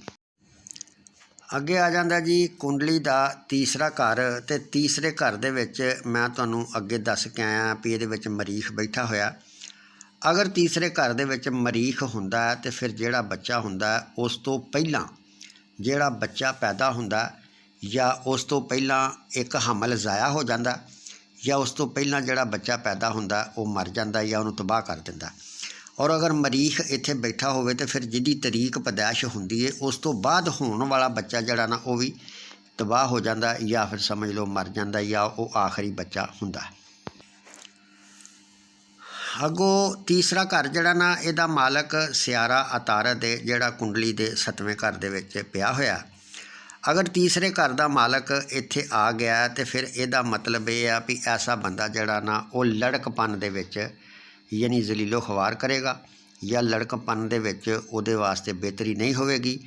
ਅੱਗੇ ਆ ਜਾਂਦਾ ਜੀ ਕੁੰਡਲੀ ਦਾ ਤੀਸਰਾ ਘਰ, ਤੇ ਤੀਸਰੇ ਘਰ ਦੇ ਵਿੱਚ ਮੈਂ ਤੁਹਾਨੂੰ ਅੱਗੇ ਦੱਸ ਕੇ ਆਇਆ ਵੀ ਇਹਦੇ ਵਿੱਚ ਮਰੀਖ ਬੈਠਾ ਹੋਇਆ। ਅਗਰ ਤੀਸਰੇ ਘਰ ਦੇ ਵਿੱਚ ਮਰੀਖ ਹੁੰਦਾ ਹੈ ਤੇ ਫਿਰ ਜਿਹੜਾ ਬੱਚਾ ਹੁੰਦਾ ਉਸ ਤੋਂ ਪਹਿਲਾਂ ਜਿਹੜਾ ਬੱਚਾ ਪੈਦਾ ਹੁੰਦਾ ਜਾਂ ਉਸ ਤੋਂ ਪਹਿਲਾਂ ਇੱਕ ਹਮਲ ਜ਼ਾਇਆ ਹੋ ਜਾਂਦਾ ਜਾਂ ਉਸ ਤੋਂ ਪਹਿਲਾਂ ਜਿਹੜਾ ਬੱਚਾ ਪੈਦਾ ਹੁੰਦਾ ਉਹ ਮਰ ਜਾਂਦਾ ਜਾਂ ਉਹਨੂੰ ਤਬਾਹ ਕਰ ਦਿੰਦਾ। ਔਰ ਅਗਰ ਮਰੀਖ ਇੱਥੇ ਬੈਠਾ ਹੋਵੇ ਤਾਂ ਫਿਰ ਜਿਹਦੀ ਤਰੀਕ ਪੈਦਾਇਸ਼ ਹੁੰਦੀ ਹੈ ਉਸ ਤੋਂ ਬਾਅਦ ਹੋਣ ਵਾਲਾ ਬੱਚਾ ਜਿਹੜਾ ਨਾ ਉਹ ਵੀ ਤਬਾਹ ਹੋ ਜਾਂਦਾ ਜਾਂ ਫਿਰ ਸਮਝ ਲਓ ਮਰ ਜਾਂਦਾ ਜਾਂ ਉਹ ਆਖਰੀ ਬੱਚਾ ਹੁੰਦਾ। ਅੱਗੋਂ ਤੀਸਰਾ ਘਰ ਜਿਹੜਾ ਨਾ ਇਹਦਾ ਮਾਲਕ ਸਿਆਰਾ ਅਤਾਰਦ ਹੈ ਜਿਹੜਾ ਕੁੰਡਲੀ ਦੇ 7ਵੇਂ ਘਰ ਦੇ ਵਿੱਚ ਪਿਆ ਹੋਇਆ। ਅਗਰ ਤੀਸਰੇ ਘਰ ਦਾ ਮਾਲਕ ਇੱਥੇ ਆ ਗਿਆ ਤੇ ਫਿਰ ਇਹਦਾ ਮਤਲਬ ਇਹ ਆ ਵੀ ਐਸਾ ਬੰਦਾ ਜਿਹੜਾ ਨਾ ਉਹ ਲੜਕਪਨ ਦੇ ਵਿੱਚ ਯਾਨੀ ਜ਼ਲੀਲੋ ਖਵਾਰ ਕਰੇਗਾ ਜਾਂ ਲੜਕਪਨ ਦੇ ਵਿੱਚ ਉਹਦੇ ਵਾਸਤੇ ਬਿਹਤਰੀ ਨਹੀਂ ਹੋਵੇਗੀ,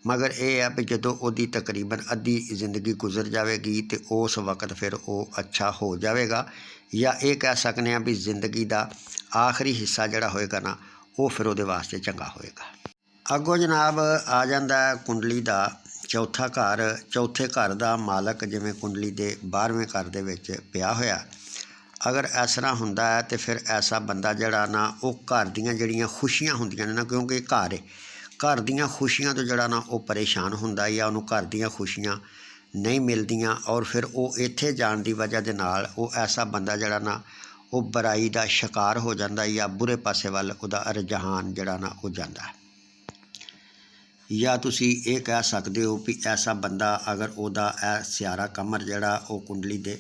ਮਗਰ ਇਹ ਆ ਵੀ ਜਦੋਂ ਉਹਦੀ ਤਕਰੀਬਨ ਅੱਧੀ ਜ਼ਿੰਦਗੀ ਗੁਜ਼ਰ ਜਾਵੇਗੀ ਤੇ ਉਸ ਵਕਤ ਫਿਰ ਉਹ ਅੱਛਾ ਹੋ ਜਾਵੇਗਾ, ਜਾਂ ਇਹ ਕਹਿ ਸਕਦੇ ਹਾਂ ਵੀ ਜ਼ਿੰਦਗੀ ਦਾ ਆਖਰੀ ਹਿੱਸਾ ਜਿਹੜਾ ਹੋਏਗਾ ਨਾ ਉਹ ਫਿਰ ਉਹਦੇ ਵਾਸਤੇ ਚੰਗਾ ਹੋਏਗਾ। ਅੱਗੋਂ ਜਨਾਬ ਆ ਜਾਂਦਾ ਕੁੰਡਲੀ ਦਾ ਚੌਥਾ ਘਰ। ਚੌਥੇ ਘਰ ਦਾ ਮਾਲਕ ਜਿਵੇਂ ਕੁੰਡਲੀ ਦੇ 12ਵੇਂ ਘਰ ਦੇ ਵਿੱਚ ਪਿਆ ਹੋਇਆ, ਅਗਰ ਇਸ ਤਰ੍ਹਾਂ ਹੁੰਦਾ ਹੈ ਤੇ ਫਿਰ ਐਸਾ ਬੰਦਾ ਜਿਹੜਾ ਨਾ ਉਹ ਘਰ ਦੀਆਂ ਜਿਹੜੀਆਂ ਖੁਸ਼ੀਆਂ ਹੁੰਦੀਆਂ ਨੇ ਨਾ, ਕਿਉਂਕਿ ਇਹ ਘਰ ਹੈ, ਘਰ ਦੀਆਂ ਖੁਸ਼ੀਆਂ ਤੋਂ ਜਿਹੜਾ ਨਾ ਉਹ ਪਰੇਸ਼ਾਨ ਹੁੰਦਾ ਜਾਂ ਉਹਨੂੰ ਘਰ ਦੀਆਂ ਖੁਸ਼ੀਆਂ ਨਹੀਂ ਮਿਲਦੀਆਂ, ਔਰ ਫਿਰ ਉਹ ਇੱਥੇ ਜਾਣ ਦੀ ਵਜ੍ਹਾ ਦੇ ਨਾਲ ਉਹ ਐਸਾ ਬੰਦਾ ਜਿਹੜਾ ਨਾ ਉਹ ਬੁਰਾਈ ਦਾ ਸ਼ਿਕਾਰ ਹੋ ਜਾਂਦਾ ਜਾਂ ਬੁਰੇ ਪਾਸੇ ਵੱਲ ਉਹਦਾ ਰੁਝਾਨ ਜਿਹੜਾ ਨਾ ਉਹ ਜਾਂਦਾ। ਜਾਂ ਤੁਸੀਂ ਇਹ ਕਹਿ ਸਕਦੇ ਹੋ ਵੀ ਐਸਾ ਬੰਦਾ ਅਗਰ ਉਹਦਾ ਇਹ ਸਿਆਰਾ ਕਮਰ ਜਿਹੜਾ ਉਹ ਕੁੰਡਲੀ ਦੇ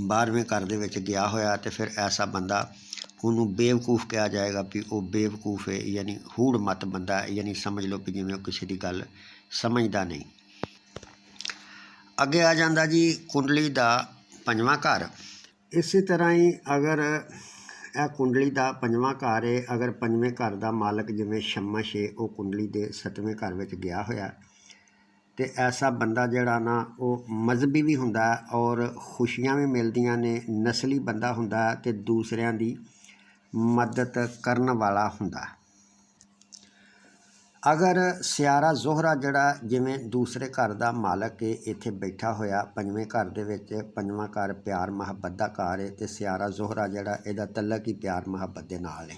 12ਵੇਂ ਘਰ ਦੇ ਵਿੱਚ ਗਿਆ ਹੋਇਆ ਤੇ ਫਿਰ ਐਸਾ ਬੰਦਾ ਉਹਨੂੰ ਬੇਵਕੂਫ ਕਿਹਾ ਜਾਏਗਾ ਵੀ ਉਹ ਬੇਵਕੂਫ ਹੈ, ਯਾਨੀ ਹੂੜ ਮਤ ਬੰਦਾ, ਯਾਨੀ ਸਮਝ ਲਓ ਵੀ ਜਿਵੇਂ ਉਹ ਕਿਸੇ ਦੀ ਗੱਲ ਸਮਝਦਾ ਨਹੀਂ। ਅੱਗੇ ਆ ਜਾਂਦਾ ਜੀ ਕੁੰਡਲੀ ਦਾ 5ਵਾਂ ਘਰ। ਇਸੇ ਤਰ੍ਹਾਂ ਹੀ ਅਗਰ ਇਹ ਕੁੰਡਲੀ ਦਾ 5ਵਾਂ ਘਰ ਹੈ, ਅਗਰ 5ਵੇਂ ਘਰ ਦਾ ਮਾਲਕ ਜਿਵੇਂ ਸ਼ਮਸ਼ ਹੈ ਉਹ ਕੁੰਡਲੀ ਦੇ 7ਵੇਂ ਘਰ ਵਿੱਚ ਗਿਆ ਹੋਇਆ ਤੇ ਐਸਾ ਬੰਦਾ ਜਿਹੜਾ ਨਾ ਉਹ ਮਜ਼ਹਬੀ ਵੀ ਹੁੰਦਾ ਔਰ ਖੁਸ਼ੀਆਂ ਵੀ ਮਿਲਦੀਆਂ ਨੇ, ਨਸਲੀ ਬੰਦਾ ਹੁੰਦਾ ਤੇ ਦੂਸਰਿਆਂ ਦੀ ਮਦਦ ਕਰਨ ਵਾਲਾ ਹੁੰਦਾ। ਅਗਰ ਸਿਆਰਾ ਜ਼ੋਹਰਾ ਜਿਹੜਾ ਜਿਵੇਂ ਦੂਸਰੇ ਘਰ ਦਾ ਮਾਲਕ ਹੈ ਇੱਥੇ ਬੈਠਾ ਹੋਇਆ 5ਵੇਂ ਘਰ ਦੇ ਵਿੱਚ, 5ਵਾਂ ਘਰ ਪਿਆਰ ਮੁਹੱਬਤ ਦਾ ਘਰ ਹੈ ਤੇ ਸਿਆਰਾ ਜ਼ੋਹਰਾ ਜਿਹੜਾ ਇਹਦਾ ਤਲਕ ਹੀ ਪਿਆਰ ਮੁਹੱਬਤ ਦੇ ਨਾਲ ਹੈ,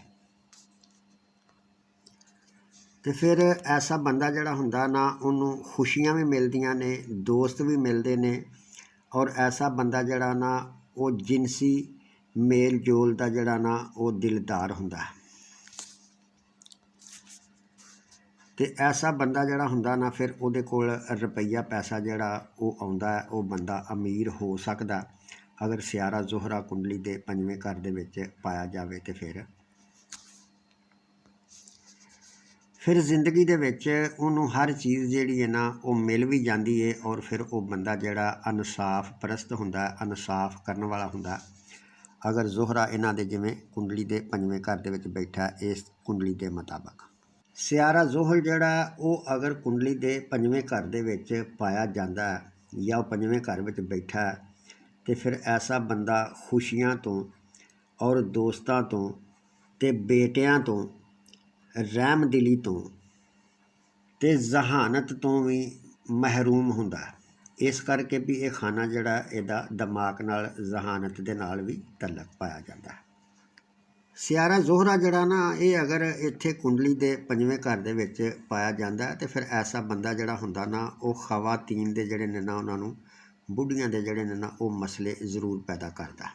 ਤੇ ਫਿਰ ਐਸਾ ਬੰਦਾ ਜਿਹੜਾ ਹੁੰਦਾ ਨਾ ਉਹਨੂੰ ਖੁਸ਼ੀਆਂ ਵੀ ਮਿਲਦੀਆਂ ਨੇ, ਦੋਸਤ ਵੀ ਮਿਲਦੇ ਨੇ, ਔਰ ਐਸਾ ਬੰਦਾ ਜਿਹੜਾ ਨਾ ਉਹ ਜਿਨਸੀ ਮੇਲ ਜੋਲ ਦਾ ਜਿਹੜਾ ਨਾ ਉਹ ਦਿਲਦਾਰ ਹੁੰਦਾ। ਤੇ ਐਸਾ ਬੰਦਾ ਜਿਹੜਾ ਹੁੰਦਾ ਨਾ ਫਿਰ ਉਹਦੇ ਕੋਲ ਰੁਪਈਆ ਪੈਸਾ ਜਿਹੜਾ ਉਹ ਆਉਂਦਾ, ਉਹ ਬੰਦਾ ਅਮੀਰ ਹੋ ਸਕਦਾ ਅਗਰ ਸਿਆਰਾ ਜ਼ੋਹਰਾ ਕੁੰਡਲੀ ਦੇ 5ਵੇਂ ਘਰ ਦੇ ਵਿੱਚ ਪਾਇਆ ਜਾਵੇ। ਤੇ ਫਿਰ ਜ਼ਿੰਦਗੀ ਦੇ ਵਿੱਚ ਉਹਨੂੰ ਹਰ ਚੀਜ਼ ਜਿਹੜੀ ਹੈ ਨਾ ਉਹ ਮਿਲ ਵੀ ਜਾਂਦੀ ਹੈ, ਔਰ ਫਿਰ ਉਹ ਬੰਦਾ ਜਿਹੜਾ ਇਨਸਾਫ ਪ੍ਰਸਤ ਹੁੰਦਾ, ਇਨਸਾਫ ਕਰਨ ਵਾਲਾ ਹੁੰਦਾ। ਅਗਰ ਜ਼ੋਹਰਾ ਇਹਨਾਂ ਦੇ ਜਿਵੇਂ ਕੁੰਡਲੀ ਦੇ 5ਵੇਂ ਘਰ ਦੇ ਵਿੱਚ ਬੈਠਾ ਇਸ ਕੁੰਡਲੀ ਦੇ ਮੁਤਾਬਕ। ਸਿਆਰਾ ਜ਼ੋਹਲ ਜਿਹੜਾ ਉਹ ਅਗਰ ਕੁੰਡਲੀ ਦੇ 5ਵੇਂ ਘਰ ਦੇ ਵਿੱਚ ਪਾਇਆ ਜਾਂਦਾ ਜਾਂ ਉਹ 5ਵੇਂ ਘਰ ਵਿੱਚ ਬੈਠਾ ਤੇ ਫਿਰ ਐਸਾ ਬੰਦਾ ਖੁਸ਼ੀਆਂ ਤੋਂ ਔਰ ਦੋਸਤਾਂ ਤੋਂ ਤੇ ਬੇਟਿਆਂ ਤੋਂ, ਰਹਿਮਦਿਲੀ ਤੋਂ ਤੇ ਜ਼ਹਾਨਤ ਤੋਂ ਵੀ ਮਹਿਰੂਮ ਹੁੰਦਾ। ਇਸ ਕਰਕੇ ਵੀ ਇਹ ਖਾਨਾ ਜਿਹੜਾ ਇਹਦਾ ਦਿਮਾਗ ਨਾਲ, ਜ਼ਹਾਨਤ ਦੇ ਨਾਲ ਵੀ ਤਲਕ ਪਾਇਆ ਜਾਂਦਾ। ਸਿਆਰਾ ਜ਼ੋਹਰਾ ਜਿਹੜਾ ਨਾ, ਇਹ ਅਗਰ ਇੱਥੇ ਕੁੰਡਲੀ ਦੇ 5ਵੇਂ ਘਰ ਦੇ ਵਿੱਚ ਪਾਇਆ ਜਾਂਦਾ ਤੇ ਫਿਰ ਐਸਾ ਬੰਦਾ ਜਿਹੜਾ ਹੁੰਦਾ ਨਾ, ਉਹ ਖਵਾਤੀਨ ਦੇ ਜਿਹੜੇ ਨੇ ਨਾ, ਉਹਨਾਂ ਨੂੰ, ਬੁੱਢੀਆਂ ਦੇ ਜਿਹੜੇ ਨੇ ਨਾ, ਉਹ ਮਸਲੇ ਜ਼ਰੂਰ ਪੈਦਾ ਕਰਦਾ।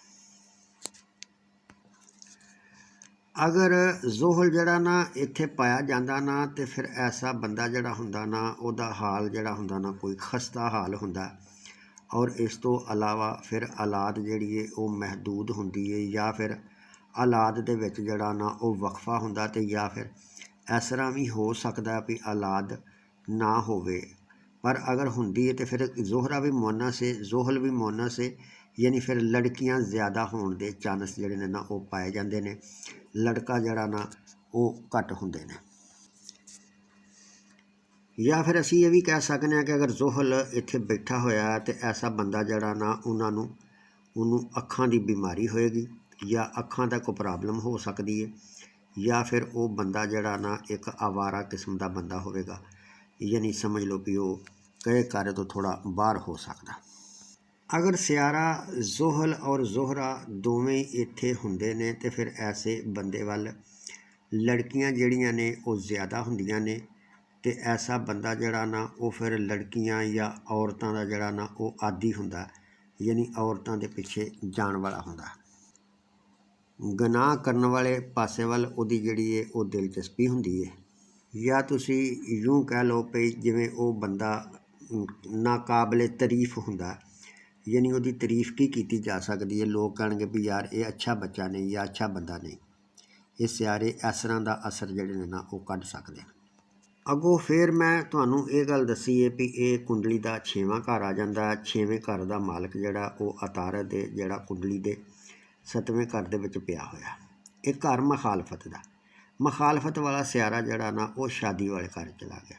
ਅਗਰ ਜ਼ੋਹਲ ਜਿਹੜਾ ਨਾ ਇੱਥੇ ਪਾਇਆ ਜਾਂਦਾ ਨਾ, ਤੇ ਫਿਰ ਐਸਾ ਬੰਦਾ ਜਿਹੜਾ ਹੁੰਦਾ ਨਾ, ਉਹਦਾ ਹਾਲ ਜਿਹੜਾ ਹੁੰਦਾ ਨਾ, ਕੋਈ ਖਸਤਾ ਹਾਲ ਹੁੰਦਾ। ਔਰ ਇਸ ਤੋਂ ਇਲਾਵਾ ਫਿਰ ਔਲਾਦ ਜਿਹੜੀ ਹੈ ਉਹ ਮਹਿਦੂਦ ਹੁੰਦੀ ਹੈ, ਜਾਂ ਫਿਰ ਔਲਾਦ ਦੇ ਵਿੱਚ ਜਿਹੜਾ ਨਾ ਉਹ ਵਕਫਾ ਹੁੰਦਾ, ਤੇ ਜਾਂ ਫਿਰ ਇਸ ਤਰ੍ਹਾਂ ਵੀ ਹੋ ਸਕਦਾ ਵੀ ਔਲਾਦ ਨਾ ਹੋਵੇ। ਪਰ ਅਗਰ ਹੁੰਦੀ ਹੈ ਤੇ ਫਿਰ ਜ਼ੋਹਰਾ ਵੀ ਮੁਅੰਨਸ ਹੈ, ਜ਼ੋਹਲ ਵੀ ਮੁਅੰਨਸ ਹੈ, ਯਾਨੀ ਫਿਰ ਲੜਕੀਆਂ ਜ਼ਿਆਦਾ ਹੋਣ ਦੇ ਚਾਂਸ ਜਿਹੜੇ ਨੇ ਨਾ ਉਹ ਪਾਏ ਜਾਂਦੇ ਨੇ, ਲੜਕਾ ਜਿਹੜਾ ਨਾ ਉਹ ਘੱਟ ਹੁੰਦੇ ਨੇ। ਜਾਂ ਫਿਰ ਅਸੀਂ ਇਹ ਵੀ ਕਹਿ ਸਕਦੇ ਹਾਂ ਕਿ ਅਗਰ ਜ਼ੋਹਲ ਇੱਥੇ ਬੈਠਾ ਹੋਇਆ ਤੇ ਐਸਾ ਬੰਦਾ ਜਿਹੜਾ ਨਾ, ਉਹਨੂੰ ਅੱਖਾਂ ਦੀ ਬਿਮਾਰੀ ਹੋਏਗੀ, ਜਾਂ ਅੱਖਾਂ ਦਾ ਕੋਈ ਪ੍ਰੋਬਲਮ ਹੋ ਸਕਦੀ ਹੈ, ਜਾਂ ਫਿਰ ਉਹ ਬੰਦਾ ਜਿਹੜਾ ਨਾ ਇੱਕ ਆਵਾਰਾ ਕਿਸਮ ਦਾ ਬੰਦਾ ਹੋਵੇਗਾ, ਯਾਨੀ ਸਮਝ ਲਓ ਵੀ ਉਹ ਕਹੇ ਕਾਰੇ ਤੋਂ ਥੋੜ੍ਹਾ ਬਾਹਰ ਹੋ ਸਕਦਾ। ਅਗਰ ਸਿਆਰਾ ਜ਼ੋਹਲ ਔਰ ਜ਼ੋਹਰਾ ਦੋਵੇਂ ਇੱਥੇ ਹੁੰਦੇ ਨੇ ਤੇ ਫਿਰ ਐਸੇ ਬੰਦੇ ਵੱਲ ਲੜਕੀਆਂ ਜਿਹੜੀਆਂ ਨੇ ਉਹ ਜ਼ਿਆਦਾ ਹੁੰਦੀਆਂ ਨੇ, ਤੇ ਐਸਾ ਬੰਦਾ ਜਿਹੜਾ ਨਾ ਉਹ ਫਿਰ ਲੜਕੀਆਂ ਜਾਂ ਔਰਤਾਂ ਦਾ ਜਿਹੜਾ ਨਾ ਉਹ ਆਦੀ ਹੁੰਦਾ, ਯਾਨੀ ਔਰਤਾਂ ਦੇ ਪਿੱਛੇ ਜਾਣ ਵਾਲਾ ਹੁੰਦਾ। ਗੁਨਾਹ ਕਰਨ ਵਾਲੇ ਪਾਸੇ ਵੱਲ ਉਹਦੀ ਜਿਹੜੀ ਹੈ ਉਹ ਦਿਲਚਸਪੀ ਹੁੰਦੀ ਹੈ। ਜਾਂ ਤੁਸੀਂ ਯੂੰ ਕਹਿ ਲਓ ਵੀ ਜਿਵੇਂ ਉਹ ਬੰਦਾ ਨਾਕਾਬਲੇ ਤਾਰੀਫ ਹੁੰਦਾ, ਯਾਨੀ ਉਹਦੀ ਤਾਰੀਫ ਕੀ ਕੀਤੀ ਜਾ ਸਕਦੀ ਹੈ। ਲੋਕ ਕਹਿਣਗੇ ਵੀ ਯਾਰ ਇਹ ਅੱਛਾ ਬੱਚਾ ਨਹੀਂ ਜਾਂ ਅੱਛਾ ਬੰਦਾ ਨਹੀਂ। ਇਹ ਸਿਆਰੇ ਇਸ ਤਰ੍ਹਾਂ ਦਾ ਅਸਰ ਜਿਹੜੇ ਨੇ ਨਾ ਉਹ ਕੱਢ ਸਕਦੇ ਨੇ। ਅੱਗੋਂ ਫਿਰ ਮੈਂ ਤੁਹਾਨੂੰ ਇਹ ਗੱਲ ਦੱਸੀ ਹੈ ਵੀ ਇਹ ਕੁੰਡਲੀ ਦਾ 6ਵਾਂ ਘਰ ਆ ਜਾਂਦਾ। 6ਵੇਂ ਘਰ ਦਾ ਮਾਲਕ ਜਿਹੜਾ ਉਹ ਅਤਾਰਤ ਦੇ ਜਿਹੜਾ ਕੁੰਡਲੀ ਦੇ 7ਵੇਂ ਘਰ ਦੇ ਵਿੱਚ ਪਿਆ ਹੋਇਆ। ਇਹ ਘਰ ਮੁਖਾਲਫਤ ਦਾ, ਮੁਖਾਲਫਤ ਵਾਲਾ ਸਿਆਰਾ ਜਿਹੜਾ ਨਾ ਉਹ ਸ਼ਾਦੀ ਵਾਲੇ ਘਰ ਚਲਾ ਗਿਆ।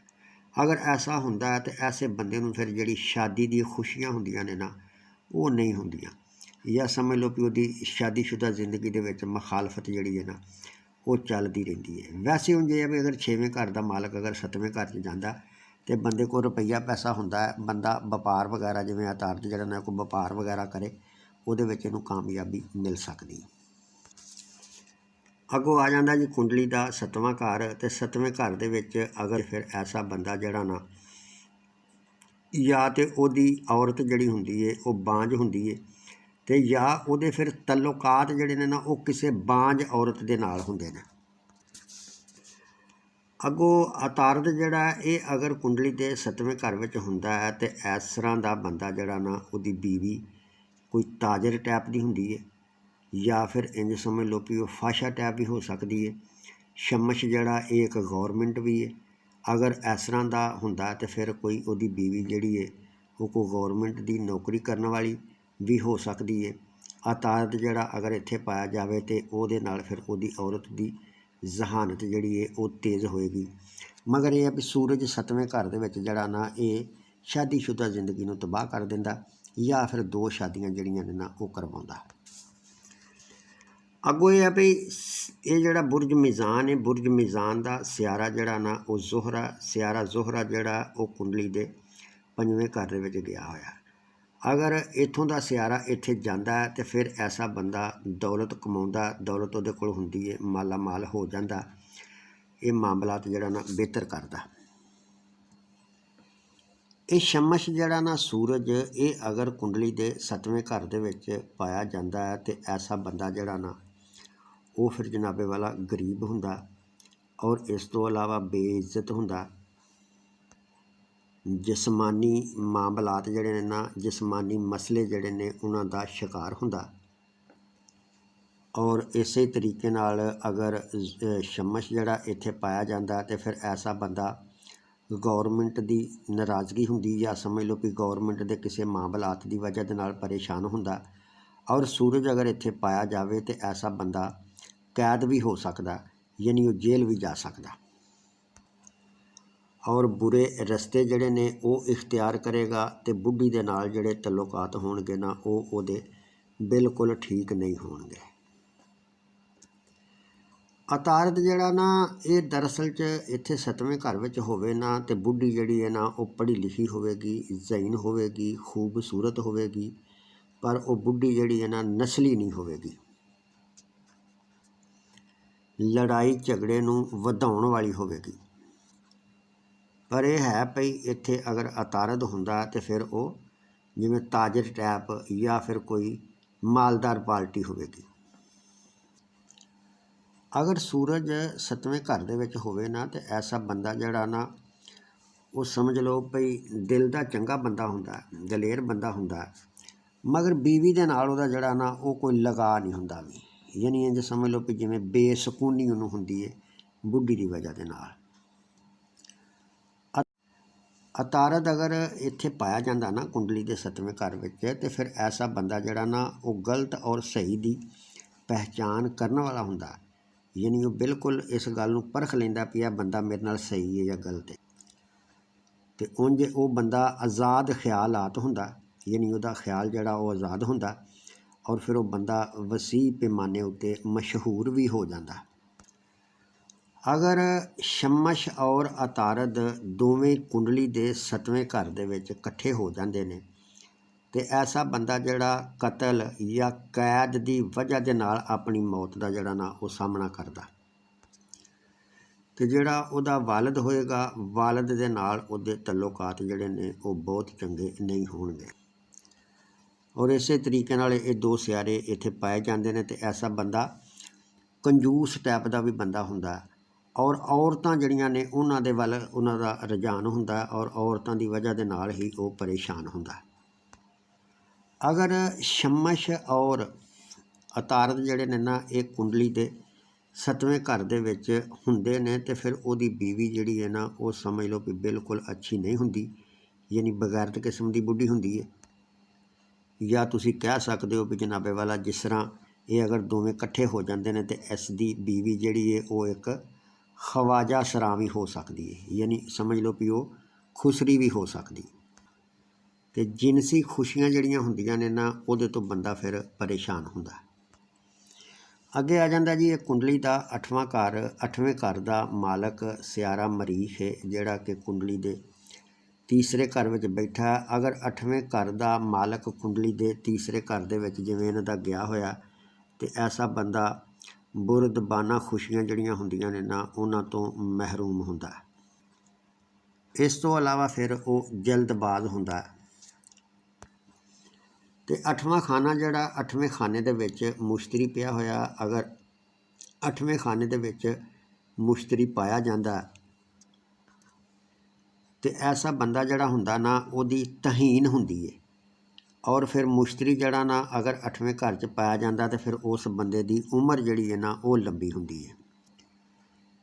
ਅਗਰ ਐਸਾ ਹੁੰਦਾ ਤੇ ਐਸੇ ਬੰਦੇ ਨੂੰ ਫਿਰ ਜਿਹੜੀ ਸ਼ਾਦੀ ਦੀਆਂ ਖੁਸ਼ੀਆਂ ਹੁੰਦੀਆਂ ਨੇ ਨਾ ਉਹ ਨਹੀਂ ਹੁੰਦੀਆਂ, ਜਾਂ ਸਮਝ ਲਓ ਵੀ ਉਹਦੀ ਸ਼ਾਦੀशुदा ਜ਼ਿੰਦਗੀ ਦੇ ਵਿੱਚ ਮੁਖਾਲਫਤ ਜਿਹੜੀ ਹੈ ਨਾ ਉਹ ਚੱਲਦੀ ਰਹਿੰਦੀ ਹੈ। ਵੈਸੇ ਉਂਝ ਇਹ ਹੈ ਵੀ ਅਗਰ 6ਵੇਂ ਘਰ ਦਾ ਮਾਲਕ ਅਗਰ 7ਵੇਂ ਘਰ 'ਚ ਜਾਂਦਾ ਤੇ ਬੰਦੇ ਕੋਲ ਰੁਪਈਆ ਪੈਸਾ ਹੁੰਦਾ ਹੈ, ਬੰਦਾ ਵਪਾਰ ਵਗੈਰਾ ਜਿਵੇਂ ਅਤਾਰਤ ਜਿਹੜਾ ਨਾ ਕੋਈ ਵਪਾਰ ਵਗੈਰਾ ਕਰੇ, ਉਹਦੇ ਵਿੱਚ ਇਹਨੂੰ ਕਾਮਯਾਬੀ ਮਿਲ ਸਕਦੀ। ਅੱਗੋਂ ਆ ਜਾਂਦਾ ਜੀ ਕੁੰਡਲੀ ਦਾ 7ਵਾਂ ਘਰ, ਤੇ 7ਵੇਂ ਘਰ ਦੇ ਵਿੱਚ ਅਗਰ ਫਿਰ ਐਸਾ ਬੰਦਾ ਜਿਹੜਾ ਨਾ ਜਾਂ ਤਾਂ ਉਹਦੀ ਔਰਤ ਜਿਹੜੀ ਹੁੰਦੀ ਹੈ ਉਹ ਬਾਂਝ ਹੁੰਦੀ ਹੈ, ਤੇ ਜਾਂ ਉਹਦੇ ਫਿਰ ਤਲੁਕਾਤ ਜਿਹੜੇ ਨੇ ਨਾ ਉਹ ਕਿਸੇ ਬਾਂਝ ਔਰਤ ਦੇ ਨਾਲ ਹੁੰਦੇ ਨੇ। ਅੱਗੋਂ ਅਤਾਰਤ ਜਿਹੜਾ ਇਹ ਅਗਰ ਕੁੰਡਲੀ ਦੇ 7ਵੇਂ ਘਰ ਵਿੱਚ ਹੁੰਦਾ ਹੈ ਤੇ ਇਸ ਤਰ੍ਹਾਂ ਦਾ ਬੰਦਾ ਜਿਹੜਾ ਨਾ ਉਹਦੀ ਬੀਵੀ ਕੋਈ ਤਾਜਰ ਟੈਪ ਦੀ ਹੁੰਦੀ ਹੈ, ਜਾਂ ਫਿਰ ਇੰਝ ਸਮਝ ਲਓ ਵੀ ਉਹ ਫਾਸ਼ਾ ਟੈਪ ਵੀ ਹੋ ਸਕਦੀ ਹੈ। ਸ਼ਮਸ਼ ਜਿਹੜਾ ਇਹ ਇੱਕ ਗੌਰਮੈਂਟ ਵੀ ਹੈ। ਅਗਰ ਇਸ ਤਰ੍ਹਾਂ ਦਾ ਹੁੰਦਾ ਤੇ ਫਿਰ ਕੋਈ ਉਹਦੀ ਬੀਵੀ ਜਿਹੜੀ ਹੈ ਉਹ ਕੋਈ ਗੌਰਮੈਂਟ ਦੀ ਨੌਕਰੀ ਕਰਨ ਵਾਲੀ ਵੀ ਹੋ ਸਕਦੀ ਹੈ। ਅਤਾਰਤ ਜਿਹੜਾ ਅਗਰ ਇੱਥੇ ਪਾਇਆ ਜਾਵੇ ਤੇ ਉਹਦੇ ਨਾਲ ਫਿਰ ਉਹਦੀ ਔਰਤ ਦੀ ਜ਼ਹਾਨਤ ਜਿਹੜੀ ਹੈ ਉਹ ਤੇਜ਼ ਹੋਏਗੀ। ਮਗਰ ਇਹ ਹੈ ਵੀ ਸੂਰਜ 7ਵੇਂ ਘਰ ਦੇ ਵਿੱਚ ਜਿਹੜਾ ਨਾ ਇਹ ਸ਼ਾਦੀशुदा ਜ਼ਿੰਦਗੀ ਨੂੰ ਤਬਾਹ ਕਰ ਦਿੰਦਾ, ਜਾਂ ਫਿਰ 2 ਸ਼ਾਦੀਆਂ ਜਿਹੜੀਆਂ ਨੇ ਨਾ ਉਹ ਕਰਵਾਉਂਦਾ। ਅੱਗੋਂ ਇਹ ਹੈ ਵੀ ਇਹ ਜਿਹੜਾ ਬੁਰਜ ਮੀਜ਼ਾਨ ਹੈ, ਬੁਰਜ ਮੀਜ਼ਾਨ ਦਾ ਸਿਆਰਾ ਜਿਹੜਾ ਨਾ ਉਹ ਜ਼ੋਹਰਾ, ਸਿਆਰਾ ਜ਼ੋਹਰਾ ਜਿਹੜਾ ਉਹ ਕੁੰਡਲੀ ਦੇ 5ਵੇਂ ਘਰ ਦੇ ਵਿੱਚ ਗਿਆ ਹੋਇਆ। ਅਗਰ ਇੱਥੋਂ ਦਾ ਸਿਆਰਾ ਇੱਥੇ ਜਾਂਦਾ ਹੈ ਤੇ ਫਿਰ ਐਸਾ ਬੰਦਾ ਦੌਲਤ ਕਮਾਉਂਦਾ, ਦੌਲਤ ਉਹਦੇ ਕੋਲ ਹੁੰਦੀ ਹੈ, ਮਾਲਾ ਮਾਲ ਹੋ ਜਾਂਦਾ। ਇਹ ਮਾਮਲਾਤ ਜਿਹੜਾ ਨਾ ਬਿਹਤਰ ਕਰਦਾ। ਇਹ ਸ਼ਮਸ਼ ਜਿਹੜਾ ਨਾ ਸੂਰਜ ਇਹ ਅਗਰ ਕੁੰਡਲੀ ਦੇ 7ਵੇਂ ਘਰ ਦੇ ਵਿੱਚ ਪਾਇਆ ਜਾਂਦਾ ਹੈ ਤੇ ਐਸਾ ਬੰਦਾ ਜਿਹੜਾ ਨਾ ਉਹ ਫਿਰ ਜਨਾਬੇ ਵਾਲਾ ਗਰੀਬ ਹੁੰਦਾ, ਔਰ ਇਸ ਤੋਂ ਇਲਾਵਾ ਬੇਇੱਜ਼ਤ ਹੁੰਦਾ। ਜਿਸਮਾਨੀ ਮਾਮਲਾਤ ਜਿਹੜੇ ਨੇ ਨਾ, ਜਿਸਮਾਨੀ ਮਸਲੇ ਜਿਹੜੇ ਨੇ ਉਹਨਾਂ ਦਾ ਸ਼ਿਕਾਰ ਹੁੰਦਾ। ਔਰ ਇਸੇ ਤਰੀਕੇ ਨਾਲ ਅਗਰ ਸ਼ਮਸ਼ ਜਿਹੜਾ ਇੱਥੇ ਪਾਇਆ ਜਾਂਦਾ ਤੇ ਫਿਰ ਐਸਾ ਬੰਦਾ ਗੌਰਮੈਂਟ ਦੀ ਨਾਰਾਜ਼ਗੀ ਹੁੰਦੀ, ਜਾਂ ਸਮਝ ਲਓ ਵੀ ਗੌਰਮੈਂਟ ਦੇ ਕਿਸੇ ਮਾਮਲਾਤ ਦੀ ਵਜ੍ਹਾ ਦੇ ਨਾਲ ਪਰੇਸ਼ਾਨ ਹੁੰਦਾ। ਔਰ ਸੂਰਜ ਅਗਰ ਇੱਥੇ ਪਾਇਆ ਜਾਵੇ ਤੇ ਐਸਾ ਬੰਦਾ ਕੈਦ ਵੀ ਹੋ ਸਕਦਾ, ਯਾਨੀ ਉਹ ਜੇਲ੍ਹ ਵੀ ਜਾ ਸਕਦਾ। ਔਰ ਬੁਰੇ ਰਸਤੇ ਜਿਹੜੇ ਨੇ ਉਹ ਇਖਤਿਆਰ ਕਰੇਗਾ, ਤੇ ਬੁੱਢੀ ਦੇ ਨਾਲ ਜਿਹੜੇ ਤਲੁਕਾਤ ਹੋਣਗੇ ਨਾ ਉਹ ਉਹਦੇ ਬਿਲਕੁਲ ਠੀਕ ਨਹੀਂ ਹੋਣਗੇ। ਅਤਾਰਤ ਜਿਹੜਾ ਨਾ ਇਹ ਦਰਅਸਲ 'ਚ ਇੱਥੇ 7ਵੇਂ ਘਰ ਵਿੱਚ ਹੋਵੇ ਨਾ ਤੇ ਬੁੱਢੀ ਜਿਹੜੀ ਹੈ ਨਾ ਉਹ ਪੜ੍ਹੀ ਲਿਖੀ ਹੋਵੇਗੀ, ਜ਼ੈਨ ਹੋਵੇਗੀ, ਖੂਬਸੂਰਤ ਹੋਵੇਗੀ, ਪਰ ਉਹ ਬੁੱਢੀ ਜਿਹੜੀ ਹੈ ਨਾ ਨਸਲੀ ਨਹੀਂ ਹੋਵੇਗੀ, ਲੜਾਈ ਝਗੜੇ ਨੂੰ ਵਧਾਉਣ ਵਾਲੀ ਹੋਵੇਗੀ। ਪਰ ਇਹ ਹੈ ਭਈ ਇੱਥੇ ਅਗਰ ਅਤਾਰਦ ਹੁੰਦਾ ਤੇ ਫਿਰ ਉਹ ਜਿਵੇਂ ਤਾਜਰ ਟੈਪ ਜਾਂ ਫਿਰ ਕੋਈ ਮਾਲਦਾਰ ਪਾਰਟੀ ਹੋਵੇਗੀ। ਅਗਰ ਸੂਰਜ 7ਵੇਂ ਘਰ ਦੇ ਵਿੱਚ ਹੋਵੇ ਨਾ ਤੇ ਐਸਾ ਬੰਦਾ ਜਿਹੜਾ ਨਾ ਉਹ ਸਮਝ ਲਓ ਭਈ ਦਿਲ ਦਾ ਚੰਗਾ ਬੰਦਾ ਹੁੰਦਾ, ਦਲੇਰ ਬੰਦਾ ਹੁੰਦਾ, ਮਗਰ ਬੀਵੀ ਦੇ ਨਾਲ ਉਹਦਾ ਜਿਹੜਾ ਨਾ ਉਹ ਕੋਈ ਲਗਾ ਨਹੀਂ ਹੁੰਦਾ ਵੀ, ਯਾਨੀ ਇੰਝ ਸਮਝ ਲਓ ਵੀ ਜਿਵੇਂ ਬੇਸਕੂਨੀ ਉਹਨੂੰ ਹੁੰਦੀ ਹੈ ਬੁੱਢੀ ਦੀ ਵਜ੍ਹਾ ਦੇ ਨਾਲ। ਅਤਾਰਦ ਅਗਰ ਇੱਥੇ ਪਾਇਆ ਜਾਂਦਾ ਨਾ ਕੁੰਡਲੀ ਦੇ 7ਵੇਂ ਘਰ ਵਿੱਚ ਤੇ ਫਿਰ ਐਸਾ ਬੰਦਾ ਜਿਹੜਾ ਨਾ ਉਹ ਗਲਤ ਔਰ ਸਹੀ ਦੀ ਪਹਿਚਾਣ ਕਰਨ ਵਾਲਾ ਹੁੰਦਾ, ਯਾਨੀ ਉਹ ਬਿਲਕੁਲ ਇਸ ਗੱਲ ਨੂੰ ਪਰਖ ਲੈਂਦਾ ਵੀ ਇਹ ਬੰਦਾ ਮੇਰੇ ਨਾਲ ਸਹੀ ਹੈ ਜਾਂ ਗਲਤ ਹੈ। ਅਤੇ ਉਂਝ ਉਹ ਬੰਦਾ ਆਜ਼ਾਦ ਖਿਆਲਾਤ ਹੁੰਦਾ, ਯਾਨੀ ਉਹਦਾ ਖਿਆਲ ਜਿਹੜਾ ਉਹ ਆਜ਼ਾਦ ਹੁੰਦਾ ਔਰ ਫਿਰ ਉਹ ਬੰਦਾ ਵਸੀਹ ਪੈਮਾਨੇ ਉੱਤੇ ਮਸ਼ਹੂਰ ਵੀ ਹੋ ਜਾਂਦਾ। ਅਗਰ ਸ਼ਮਸ਼ ਔਰ ਅਤਾਰਦ ਦੋਵੇਂ ਕੁੰਡਲੀ ਦੇ 7ਵੇਂ ਘਰ ਦੇ ਵਿੱਚ ਇਕੱਠੇ ਹੋ ਜਾਂਦੇ ਨੇ ਤੇ ਐਸਾ ਬੰਦਾ ਜਿਹੜਾ ਕਤਲ ਜਾਂ ਕੈਦ ਦੀ ਵਜ੍ਹਾ ਦੇ ਨਾਲ ਆਪਣੀ ਮੌਤ ਦਾ ਜਿਹੜਾ ਨਾ ਉਹ ਸਾਹਮਣਾ ਕਰਦਾ, ਤੇ ਜਿਹੜਾ ਉਹਦਾ ਵਾਲਦ ਹੋਏਗਾ ਵਾਲਦ ਦੇ ਨਾਲ ਉਹਦੇ ਤਲੁਕਾਤ ਜਿਹੜੇ ਨੇ ਉਹ ਬਹੁਤ ਚੰਗੇ ਨਹੀਂ ਹੋਣਗੇ। ਔਰ ਇਸੇ ਤਰੀਕੇ ਨਾਲ ਇਹ ਦੋ ਸਿਆਰੇ ਇੱਥੇ ਪਾਏ ਜਾਂਦੇ ਨੇ ਤੇ ਐਸਾ ਬੰਦਾ ਕੰਜੂਸ ਟਾਈਪ ਦਾ ਵੀ ਬੰਦਾ ਹੁੰਦਾ ਔਰ ਔਰਤਾਂ ਜਿਹੜੀਆਂ ਨੇ ਉਹਨਾਂ ਦੇ ਵੱਲ ਉਹਨਾਂ ਦਾ ਰੁਝਾਨ ਹੁੰਦਾ ਔਰ ਔਰਤਾਂ ਦੀ ਵਜ੍ਹਾ ਦੇ ਨਾਲ ਹੀ ਉਹ ਪਰੇਸ਼ਾਨ ਹੁੰਦਾ। ਅਗਰ ਸ਼ਮਸ਼ ਔਰ ਅਤਾਰਦ ਜਿਹੜੇ ਨੇ ਨਾ ਇਹ ਕੁੰਡਲੀ ਦੇ 7ਵੇਂ ਘਰ ਦੇ ਵਿੱਚ ਹੁੰਦੇ ਨੇ ਤੇ ਫਿਰ ਉਹਦੀ ਬੀਵੀ ਜਿਹੜੀ ਹੈ ਨਾ ਉਹ ਸਮਝ ਲਓ ਵੀ ਬਿਲਕੁਲ ਅੱਛੀ ਨਹੀਂ ਹੁੰਦੀ, ਯਾਨੀ ਬਗੈਰਤ ਕਿਸਮ ਦੀ ਬੁੱਢੀ ਹੁੰਦੀ ਹੈ। ਜਾਂ ਤੁਸੀਂ ਕਹਿ ਸਕਦੇ ਹੋ ਵੀ ਜਨਾਬੇ ਵਾਲਾ ਜਿਸ ਤਰ੍ਹਾਂ ਇਹ ਅਗਰ ਦੋਵੇਂ ਇਕੱਠੇ ਹੋ ਜਾਂਦੇ ਨੇ ਤੇ ਇਸ ਦੀ ਬੀਵੀ ਜਿਹੜੀ ਹੈ ਉਹ ਇੱਕ ਖਵਾਜਾ ਸਰਾਂ ਵੀ ਹੋ ਸਕਦੀ ਹੈ, ਯਾਨੀ ਸਮਝ ਲਓ ਵੀ ਉਹ ਖੁਸਰੀ ਵੀ ਹੋ ਸਕਦੀ। ਅਤੇ ਜਿਨਸੀ ਖੁਸ਼ੀਆਂ ਜਿਹੜੀਆਂ ਹੁੰਦੀਆਂ ਨੇ ਨਾ ਉਹਦੇ ਤੋਂ ਬੰਦਾ ਫਿਰ ਪਰੇਸ਼ਾਨ ਹੁੰਦਾ। ਅੱਗੇ ਆ ਜਾਂਦਾ ਜੀ ਇਹ ਕੁੰਡਲੀ ਦਾ 8ਵਾਂ ਘਰ। 8ਵੇਂ ਘਰ ਦਾ ਮਾਲਕ ਸਿਆਰਾ ਮਰੀਖ ਹੈ ਜਿਹੜਾ ਕਿ ਕੁੰਡਲੀ ਦੇ 3ਰੇ ਘਰ ਵਿੱਚ ਬੈਠਾ। ਅਗਰ 8ਵੇਂ ਘਰ ਦਾ ਮਾਲਕ ਕੁੰਡਲੀ ਦੇ 3ਰੇ ਘਰ ਦੇ ਵਿੱਚ ਜਿਵੇਂ ਇਹਨਾਂ ਦਾ ਗਿਆ ਹੋਇਆ ਤੇ ਐਸਾ ਬੰਦਾ ਬੁਰਦਬਾਨਾ ਖੁਸ਼ੀਆਂ ਜਿਹੜੀਆਂ ਹੁੰਦੀਆਂ ਨੇ ਨਾ ਉਹਨਾਂ ਤੋਂ ਮਹਿਰੂਮ ਹੁੰਦਾ। ਇਸ ਤੋਂ ਇਲਾਵਾ ਫਿਰ ਉਹ ਜਲਦਬਾਜ਼ ਹੁੰਦਾ। ਅਤੇ 8ਵਾਂ ਖਾਨਾ ਜਿਹੜਾ 8ਵੇਂ ਖਾਨੇ ਦੇ ਵਿੱਚ ਮੁਸ਼ਤਰੀ ਪਿਆ ਹੋਇਆ, ਅਗਰ 8ਵੇਂ ਖਾਨੇ ਦੇ ਵਿੱਚ ਮੁਸ਼ਤਰੀ ਪਾਇਆ ਜਾਂਦਾ ਤੇ ਐਸਾ ਬੰਦਾ ਜਿਹੜਾ ਹੁੰਦਾ ਨਾ ਉਹਦੀ ਤਹੀਨ ਹੁੰਦੀ ਹੈ ਔਰ ਫਿਰ ਮੁਸ਼ਤਰੀ ਜਿਹੜਾ ਨਾ ਅਗਰ 8ਵੇਂ ਘਰ 'ਚ ਪਾਇਆ ਜਾਂਦਾ ਤੇ ਫਿਰ ਉਸ ਬੰਦੇ ਦੀ ਉਮਰ ਜਿਹੜੀ ਹੈ ਨਾ ਉਹ ਲੰਬੀ ਹੁੰਦੀ ਹੈ।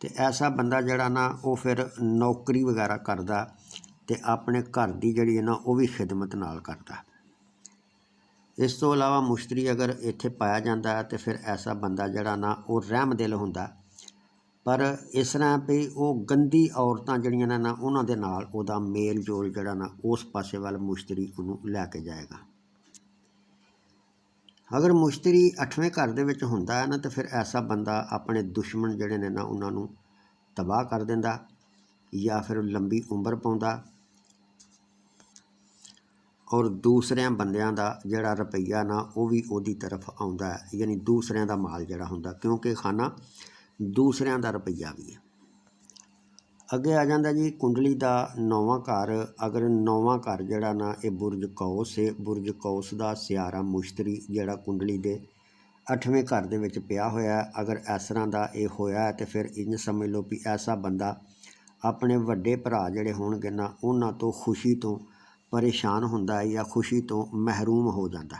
ਅਤੇ ਐਸਾ ਬੰਦਾ ਜਿਹੜਾ ਨਾ ਉਹ ਫਿਰ ਨੌਕਰੀ ਵਗੈਰਾ ਕਰਦਾ ਅਤੇ ਆਪਣੇ ਘਰ ਦੀ ਜਿਹੜੀ ਹੈ ਨਾ ਉਹ ਵੀ ਖਿਦਮਤ ਨਾਲ ਕਰਦਾ। ਇਸ ਤੋਂ ਇਲਾਵਾ ਮੁਸ਼ਤਰੀ ਅਗਰ ਇੱਥੇ ਪਾਇਆ ਜਾਂਦਾ ਹੈ ਤੇ ਫਿਰ ਐਸਾ ਬੰਦਾ ਜਿਹੜਾ ਨਾ ਉਹ ਰਹਿਮਦਿਲ ਹੁੰਦਾ, ਪਰ ਇਸ ਤਰ੍ਹਾਂ ਵੀ ਉਹ ਗੰਦੀ ਔਰਤਾਂ ਜਿਹੜੀਆਂ ਨੇ ਨਾ ਉਹਨਾਂ ਦੇ ਨਾਲ ਉਹਦਾ ਮੇਲ ਜੋਲ ਜਿਹੜਾ ਨਾ ਉਸ ਪਾਸੇ ਵੱਲ ਮੁਸ਼ਤਰੀ ਉਹਨੂੰ ਲੈ ਕੇ ਜਾਏਗਾ। ਅਗਰ ਮੁਸ਼ਤਰੀ 8ਵੇਂ ਘਰ ਦੇ ਵਿੱਚ ਹੁੰਦਾ ਹੈ ਨਾ ਤਾਂ ਫਿਰ ਐਸਾ ਬੰਦਾ ਆਪਣੇ ਦੁਸ਼ਮਣ ਜਿਹੜੇ ਨੇ ਨਾ ਉਹਨਾਂ ਨੂੰ ਤਬਾਹ ਕਰ ਦਿੰਦਾ ਜਾਂ ਫਿਰ ਲੰਬੀ ਉਮਰ ਪਾਉਂਦਾ ਔਰ ਦੂਸਰਿਆਂ ਬੰਦਿਆਂ ਦਾ ਜਿਹੜਾ ਰੁਪਈਆ ਨਾ ਉਹ ਵੀ ਉਹਦੀ ਤਰਫ ਆਉਂਦਾ, ਯਾਨੀ ਦੂਸਰਿਆਂ ਦਾ ਮਾਲ ਜਿਹੜਾ ਹੁੰਦਾ, ਕਿਉਂਕਿ ਖਾਨਾ ਦੂਸਰਿਆਂ ਦਾ ਰੁਪਈਆ ਵੀ ਹੈ। ਅੱਗੇ ਆ ਜਾਂਦਾ ਜੀ ਕੁੰਡਲੀ ਦਾ 9ਵਾਂ ਘਰ। ਅਗਰ 9ਵਾਂ ਘਰ ਜਿਹੜਾ ਨਾ ਇਹ ਬੁਰਜ ਕੌਸ ਹੈ, ਬੁਰਜ ਕੌਸ ਦਾ ਸਿਆਰਾ ਮੁਸ਼ਤਰੀ ਜਿਹੜਾ ਕੁੰਡਲੀ ਦੇ 8ਵੇਂ ਘਰ ਦੇ ਵਿੱਚ ਪਿਆ ਹੋਇਆ, ਅਗਰ ਇਸ ਤਰ੍ਹਾਂ ਦਾ ਇਹ ਹੋਇਆ ਤੇ ਫਿਰ ਇੰਝ ਸਮਝ ਲਓ ਵੀ ਐਸਾ ਬੰਦਾ ਆਪਣੇ ਵੱਡੇ ਭਰਾ ਜਿਹੜੇ ਹੋਣਗੇ ਨਾ ਉਹਨਾਂ ਤੋਂ ਖੁਸ਼ੀ ਤੋਂ ਪਰੇਸ਼ਾਨ ਹੁੰਦਾ ਜਾਂ ਖੁਸ਼ੀ ਤੋਂ ਮਹਿਰੂਮ ਹੋ ਜਾਂਦਾ।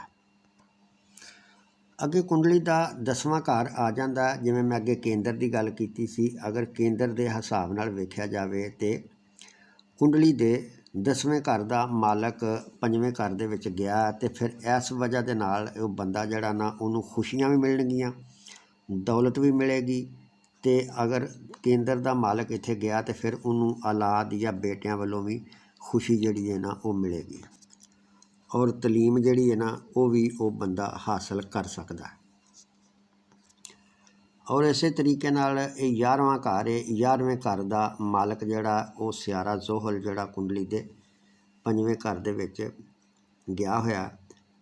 ਅੱਗੇ ਕੁੰਡਲੀ ਦਾ 10ਵਾਂ ਘਰ ਆ ਜਾਂਦਾ। ਜਿਵੇਂ ਮੈਂ ਅੱਗੇ ਕੇਂਦਰ ਦੀ ਗੱਲ ਕੀਤੀ ਸੀ, ਅਗਰ ਕੇਂਦਰ ਦੇ ਹਿਸਾਬ ਨਾਲ ਵੇਖਿਆ ਜਾਵੇ ਤੇ ਕੁੰਡਲੀ ਦੇ 10ਵੇਂ ਘਰ ਦਾ ਮਾਲਕ 5ਵੇਂ ਘਰ ਦੇ ਵਿੱਚ ਗਿਆ ਤੇ ਫਿਰ ਇਸ ਵਜ੍ਹਾ ਦੇ ਨਾਲ ਉਹ ਬੰਦਾ ਜਿਹੜਾ ਨਾ ਉਹਨੂੰ ਖੁਸ਼ੀਆਂ ਵੀ ਮਿਲਣਗੀਆਂ, ਦੌਲਤ ਵੀ ਮਿਲੇਗੀ, ਤੇ ਅਗਰ ਕੇਂਦਰ ਦਾ ਮਾਲਕ ਇੱਥੇ ਗਿਆ ਤੇ ਫਿਰ ਉਹਨੂੰ ਔਲਾਦ ਜਾਂ ਬੇਟਿਆਂ ਵੱਲੋਂ ਵੀ ਖੁਸ਼ੀ ਜਿਹੜੀ ਹੈ ਨਾ ਉਹ ਮਿਲੇਗੀ ਔਰ ਤਲੀਮ ਜਿਹੜੀ ਹੈ ਨਾ ਉਹ ਵੀ ਉਹ ਬੰਦਾ ਹਾਸਲ ਕਰ ਸਕਦਾ। और इस तरीके नाल ये 11वां घर है। 11वें घर का मालक जिहड़ा वो सियारा जोहल जिहड़ा कुंडली दे 5वें घर दे विच गया होया।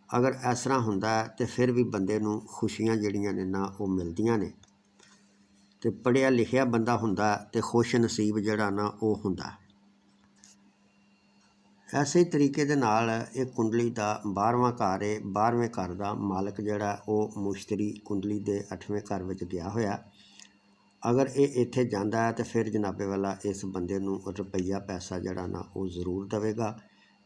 अगर इस तरह हुंदा तो फिर भी बंदे नूं खुशियां जिहड़ियां ने ना वो मिलदियां ने, ते पढ़िया लिखिया बंदा हुंदा ते खुश नसीब जिहड़ा ना वो हुंदा। ऐसे तरीके दे नाल ये कुंडली का 12वां घर है। 12वें घर का मालक जिहड़ा वो मुश्तरी कुंडली के 8वें घर में गया होया। अगर ये इत्थे जांदा है तो फिर जनाबे वाला इस बंदे नूं रुपया पैसा जिहड़ा ना वो जरूर देवेगा।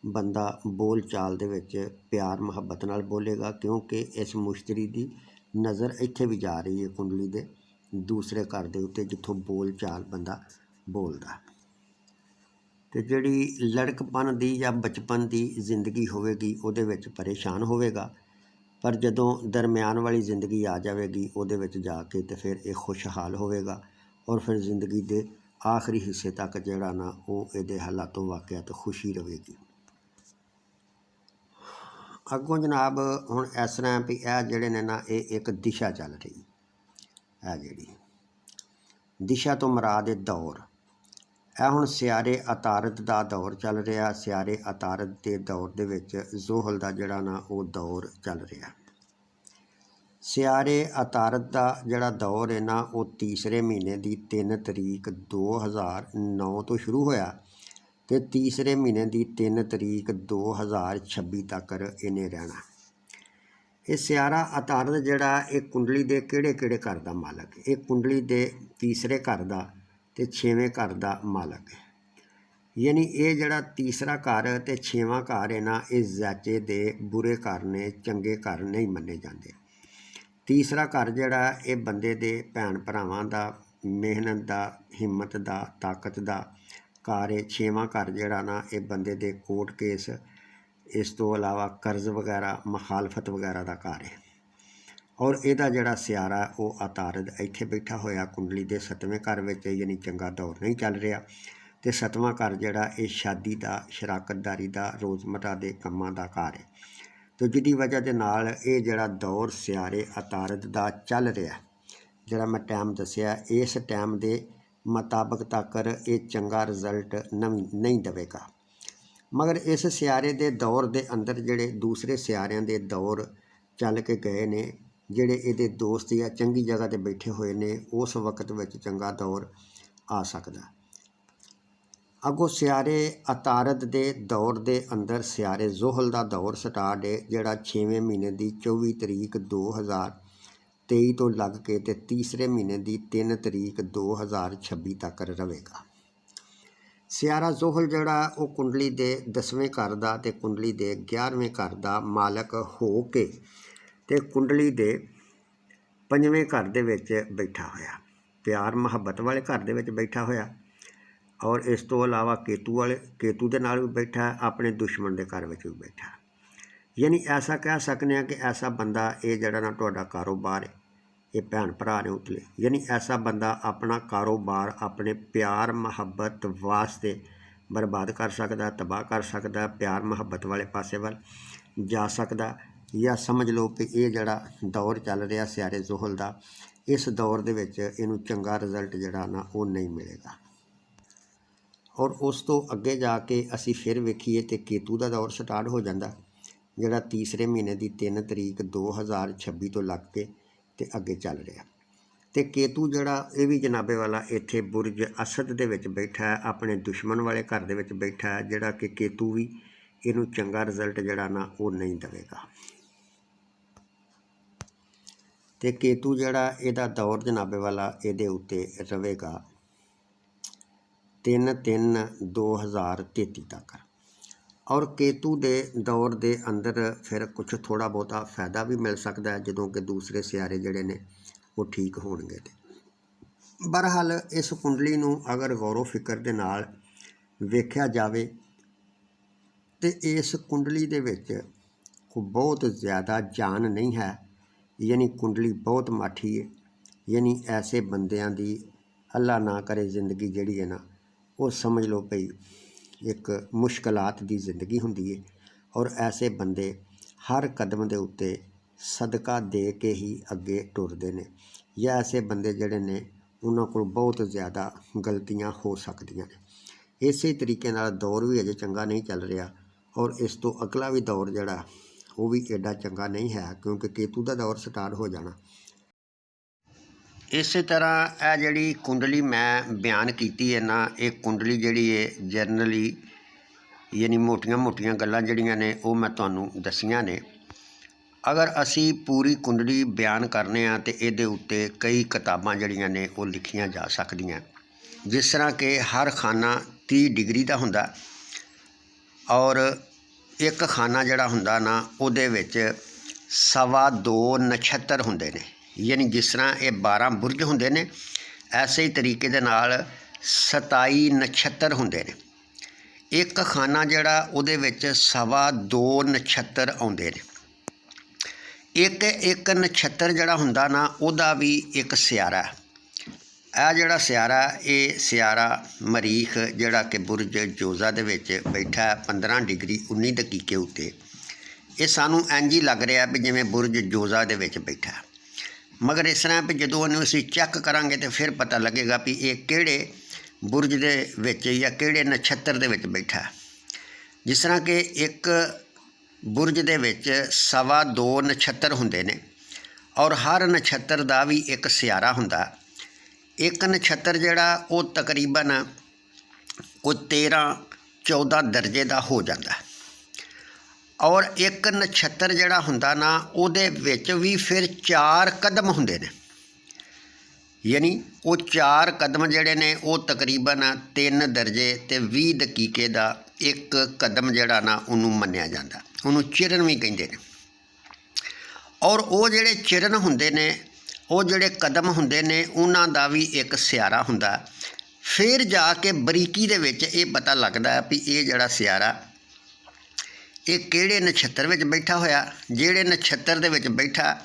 बंदा बोल चाल दे विच प्यार मुहब्बत नाल बोलेगा, क्योंकि इस मुश्तरी की नज़र इत्थे भी जा रही है कुंडली के दूसरे घर के उत्ते जिथों बोल चाल बंदा बोलदा। तो जिहड़ी लड़कपन की या बचपन की जिंदगी होवेगी उहदे विच परेशान होवेगा, पर जदों दरम्यान वाली जिंदगी आ जाएगी उहदे विच जाके तो फिर ये खुशहाल होवेगा और फिर जिंदगी के आखिरी हिस्से तक जिहड़ा ना वो इहदे हालातों वाक़ियात खुशी रहेगी। अगों जनाब हुण इस तरह भी यह जिहड़े ने ना ये एक दिशा चल रही है। जिहड़ी दिशा तो मुराद है दौर। यह हुण सियारे अतारत का दौर चल रहा। सियारे अतारत के दौर दे विच जोहल का जिहड़ा ना वो दौर चल रहा। सियारे अतारत का जिहड़ा दौर है ना वो तीसरे महीने की 3 तरीक 2009 तो शुरू होया ते तीसरे महीने की 3 तरीक 2026 तक इन्हें रहना। ये सियारा अतारत जिहड़ा ये कुंडली के किहड़े घर का मालक है। ये कुंडली के तीसरे घर का ते 6वें घर का मालक है। यानी ये जिहड़ा तीसरा घर ते 6वां घर है ना ये ज़ाचे दे बुरे घर ने, चंगे घर नहीं मन्ने जाते। तीसरा घर जिहड़ा ये बंदे दे भैन भरावां दा, मेहनत दा, हिम्मत दा, ताकत दा घर है। 6वां घर जिहड़ा ना ये बंदे दे कोर्ट केस, इस तो अलावा कर्ज वगैरह, मुखालफत वगैरह का घर है। और इहदा जिहड़ा सियारा वो अतारत इत्थे बैठा होया कुंडली के 7वें घर में, यानी चंगा दौर नहीं चल रहा। तो 7वां घर जिहड़ा ये शादी का, शराकतदारी का, रोज़मर्रा के कामां का घर है। तो जिहदी वजह के नाल ये जिहड़ा दौर सियारे अतारत का चल रहा, जिहड़ा मैं टाइम दस्सिया, इस टाइम के मुताबक तक ये चंगा रिजल्ट नहीं देवेगा। मगर इस सियारे के दौर के अंदर जिहड़े दूसरे सियारियां के दौर चल के गए ने, जिहड़े इहदे दोस्त या चंगी जगह ते बैठे हुए ने, उस वक्त विच चंगा दौर आ सकदा। अगों सियारे अतारत के दौर के अंदर सियारे जोहल का दौर स्टार्ट है, जिहड़ा 6वें महीने की 24 तरीक 2023 तो लग के ते तीसरे महीने की 3 तरीक 2026 तक रहेगा। सियारा जोहल जिहड़ा वो कुंडली के 10वें घर का ते कुंडली के 11वें घर का मालक हो के ते कुंडली के 5वें घर दे विच बैठा होया, प्यार मुहब्बत वाले घर दे विच बैठा होया। और इस तो अलावा केतू दे नाल भी बैठा है, अपने दुश्मन के घर में भी बैठा। यानी ऐसा कह सकते हैं कि ऐसा बंदा ये जिहड़ा ना तुहाडा कारोबार है, ये भैन भरा ने उतले, यानी ऐसा बंदा अपना कारोबार अपने प्यार मुहब्बत वास्ते बर्बाद कर सकता, तबाह कर सकता, प्यार मुहब्बत वाले पासे वाल जा सकता। या समझ लो कि ये जिहड़ा दौर चल रहा सियारे जोहल का, इस दौर दे विच इहनूं चंगा रिजल्ट जिहड़ा ना वो नहीं मिलेगा। और उस तो अगे जाके असी फिर वेखीए तो केतू का दौर स्टार्ट हो जाता, जिहड़ा तीसरे महीने की 3 तरीक 2026 तो लग के ते अगे चल रहा। तो केतू जिहड़ा ये भी जनाबे वाला इत्थे बुरज असद दे विच बैठा है, अपने दुश्मन वाले घर दे विच बैठा है, जिहड़ा कि केतू भी इहनूं चंगा रिजल्ट जिहड़ा ना वो नहीं देवेगा। तो केतू जिहड़ा इहदा दौर जनाबे वाला इहदे उत्ते रहेगा 3/3/2033 तक। और केतू के दौर के अंदर फिर कुछ थोड़ा बहुता फायदा भी मिल सकता है, जदों कि दूसरे सियारे जिहड़े ने वो ठीक होणगे। बहरहाल इस कुंडली नूं अगर गौरो फिक्र के नाल वेख्या जाए तो इस कुंडली दे विच कोई बहुत ज़्यादा जान नहीं है, यानी कुंडली बहुत माठी है। यानी ऐसे बंदियां दी अल्लाह ना करे जिंदगी जिहड़ी है ना वो समझ लो भई एक मुश्किलात दी जिंदगी हुंदी है। और ऐसे बंदे हर कदम के उत्ते ਸਦਕਾ ਦੇ ਕੇ ਹੀ ਅੱਗੇ ਟੁਰਦੇ ਨੇ, ਜਾਂ ਐਸੇ ਬੰਦੇ ਜਿਹੜੇ ਨੇ ਉਹਨਾਂ ਕੋਲ ਬਹੁਤ ਜ਼ਿਆਦਾ ਗਲਤੀਆਂ ਹੋ ਸਕਦੀਆਂ ਨੇ। ਇਸੇ ਤਰੀਕੇ ਨਾਲ ਦੌਰ ਵੀ ਅਜੇ ਚੰਗਾ ਨਹੀਂ ਚੱਲ ਰਿਹਾ, ਔਰ ਇਸ ਤੋਂ ਅਗਲਾ ਵੀ ਦੌਰ ਜਿਹੜਾ ਉਹ ਵੀ ਐਡਾ ਚੰਗਾ ਨਹੀਂ ਹੈ, ਕਿਉਂਕਿ ਕੇਤੂ ਦਾ ਦੌਰ ਸਟਾਰਟ ਹੋ ਜਾਣਾ। ਇਸੇ ਤਰ੍ਹਾਂ ਇਹ ਜਿਹੜੀ ਕੁੰਡਲੀ ਮੈਂ ਬਿਆਨ ਕੀਤੀ ਹੈ ਨਾ, ਇਹ ਕੁੰਡਲੀ ਜਿਹੜੀ ਹੈ ਜਰਨਲੀ ਯਾਨੀ ਮੋਟੀਆਂ ਮੋਟੀਆਂ ਗੱਲਾਂ ਜਿਹੜੀਆਂ ਨੇ ਉਹ ਮੈਂ ਤੁਹਾਨੂੰ ਦੱਸੀਆਂ ਨੇ। ਅਗਰ ਅਸੀਂ ਪੂਰੀ ਕੁੰਡਲੀ ਬਿਆਨ ਕਰਨੇ ਆ ਤਾਂ ਇਹਦੇ ਉੱਤੇ ਕਈ ਕਿਤਾਬਾਂ ਜਿਹੜੀਆਂ ਨੇ ਉਹ ਲਿਖੀਆਂ ਜਾ ਸਕਦੀਆਂ, ਜਿਸ ਤਰ੍ਹਾਂ ਕਿ ਹਰ ਖਾਨਾ 30 ਡਿਗਰੀ ਦਾ ਹੁੰਦਾ, ਔਰ ਇੱਕ ਖਾਨਾ ਜਿਹੜਾ ਹੁੰਦਾ ਨਾ ਉਹਦੇ ਵਿੱਚ 2.25 ਨਛੱਤਰ ਹੁੰਦੇ ਨੇ। ਯਾਨੀ ਜਿਸ ਤਰ੍ਹਾਂ ਇਹ 12 ਬੁਰਜ ਹੁੰਦੇ ਨੇ, ਐਸੇ ਹੀ ਤਰੀਕੇ ਦੇ ਨਾਲ 27 ਨਛੱਤਰ ਹੁੰਦੇ ਨੇ। ਇੱਕ ਖਾਨਾ ਜਿਹੜਾ ਉਹਦੇ ਵਿੱਚ 2.25 ਨਛੱਤਰ ਆਉਂਦੇ ਨੇ। ਇੱਕ ਇੱਕ ਨਛੱਤਰ ਜਿਹੜਾ ਹੁੰਦਾ ਨਾ ਉਹਦਾ ਵੀ ਇੱਕ ਸਿਆਰਾ। ਇਹ ਜਿਹੜਾ ਸਿਆਰਾ, ਇਹ ਸਿਆਰਾ ਮਰੀਖ ਜਿਹੜਾ ਕਿ ਬੁਰਜ ਜੋਜ਼ਾ ਦੇ ਵਿੱਚ ਬੈਠਾ 15 ਡਿਗਰੀ 19 ਦਕੀਕੇ ਉੱਤੇ, ਇਹ ਸਾਨੂੰ ਇੰਝ ਹੀ ਲੱਗ ਰਿਹਾ ਵੀ ਜਿਵੇਂ ਬੁਰਜ ਜੋਜ਼ਾ ਦੇ ਵਿੱਚ ਬੈਠਾ, ਮਗਰ ਇਸ ਤਰ੍ਹਾਂ ਵੀ ਜਦੋਂ ਉਹਨੂੰ ਅਸੀਂ ਚੈੱਕ ਕਰਾਂਗੇ ਤਾਂ ਫਿਰ ਪਤਾ ਲੱਗੇਗਾ ਵੀ ਇਹ ਕਿਹੜੇ ਬੁਰਜ ਦੇ ਵਿੱਚ ਜਾਂ ਕਿਹੜੇ ਨਛੱਤਰ ਦੇ ਵਿੱਚ ਬੈਠਾ। ਜਿਸ ਤਰ੍ਹਾਂ ਕਿ ਇੱਕ ਬੁਰਜ ਦੇ ਵਿੱਚ 2.25 ਨਛੱਤਰ ਹੁੰਦੇ ਨੇ, ਔਰ ਹਰ ਨਛੱਤਰ ਦਾ ਵੀ ਇੱਕ ਸਿਆਰਾ ਹੁੰਦਾ। ਇੱਕ ਨਛੱਤਰ ਜਿਹੜਾ ਉਹ ਤਕਰੀਬਨ ਕੋਈ 13-14 ਦਰਜੇ ਦਾ ਹੋ ਜਾਂਦਾ, ਔਰ ਇੱਕ ਨਛੱਤਰ ਜਿਹੜਾ ਹੁੰਦਾ ਨਾ ਉਹਦੇ ਵਿੱਚ ਵੀ ਫਿਰ 4 ਕਦਮ ਹੁੰਦੇ ਨੇ। ਯਾਨੀ ਉਹ 4 ਕਦਮ ਜਿਹੜੇ ਨੇ ਉਹ ਤਕਰੀਬਨ 3 ਦਰਜੇ ਅਤੇ 20 ਦਕੀਕੇ ਦਾ ਇੱਕ ਕਦਮ ਜਿਹੜਾ ਨਾ ਉਹਨੂੰ ਮੰਨਿਆ ਜਾਂਦਾ, ਉਹਨੂੰ ਚਿਰਨ ਵੀ ਕਹਿੰਦੇ ਨੇ। ਔਰ ਉਹ ਜਿਹੜੇ ਚਿਰਨ ਹੁੰਦੇ ਨੇ, ਉਹ ਜਿਹੜੇ ਕਦਮ ਹੁੰਦੇ ਨੇ, ਉਹਨਾਂ ਦਾ ਵੀ ਇੱਕ ਸਿਆਰਾ ਹੁੰਦਾ। ਫਿਰ ਜਾ ਕੇ ਬਰੀਕੀ ਦੇ ਵਿੱਚ ਇਹ ਪਤਾ ਲੱਗਦਾ ਵੀ ਇਹ ਜਿਹੜਾ ਸਿਆਰਾ ਇਹ ਕਿਹੜੇ ਨਛੱਤਰ ਵਿੱਚ ਬੈਠਾ ਹੋਇਆ, ਜਿਹੜੇ ਨਛੱਤਰ ਦੇ ਵਿੱਚ ਬੈਠਾ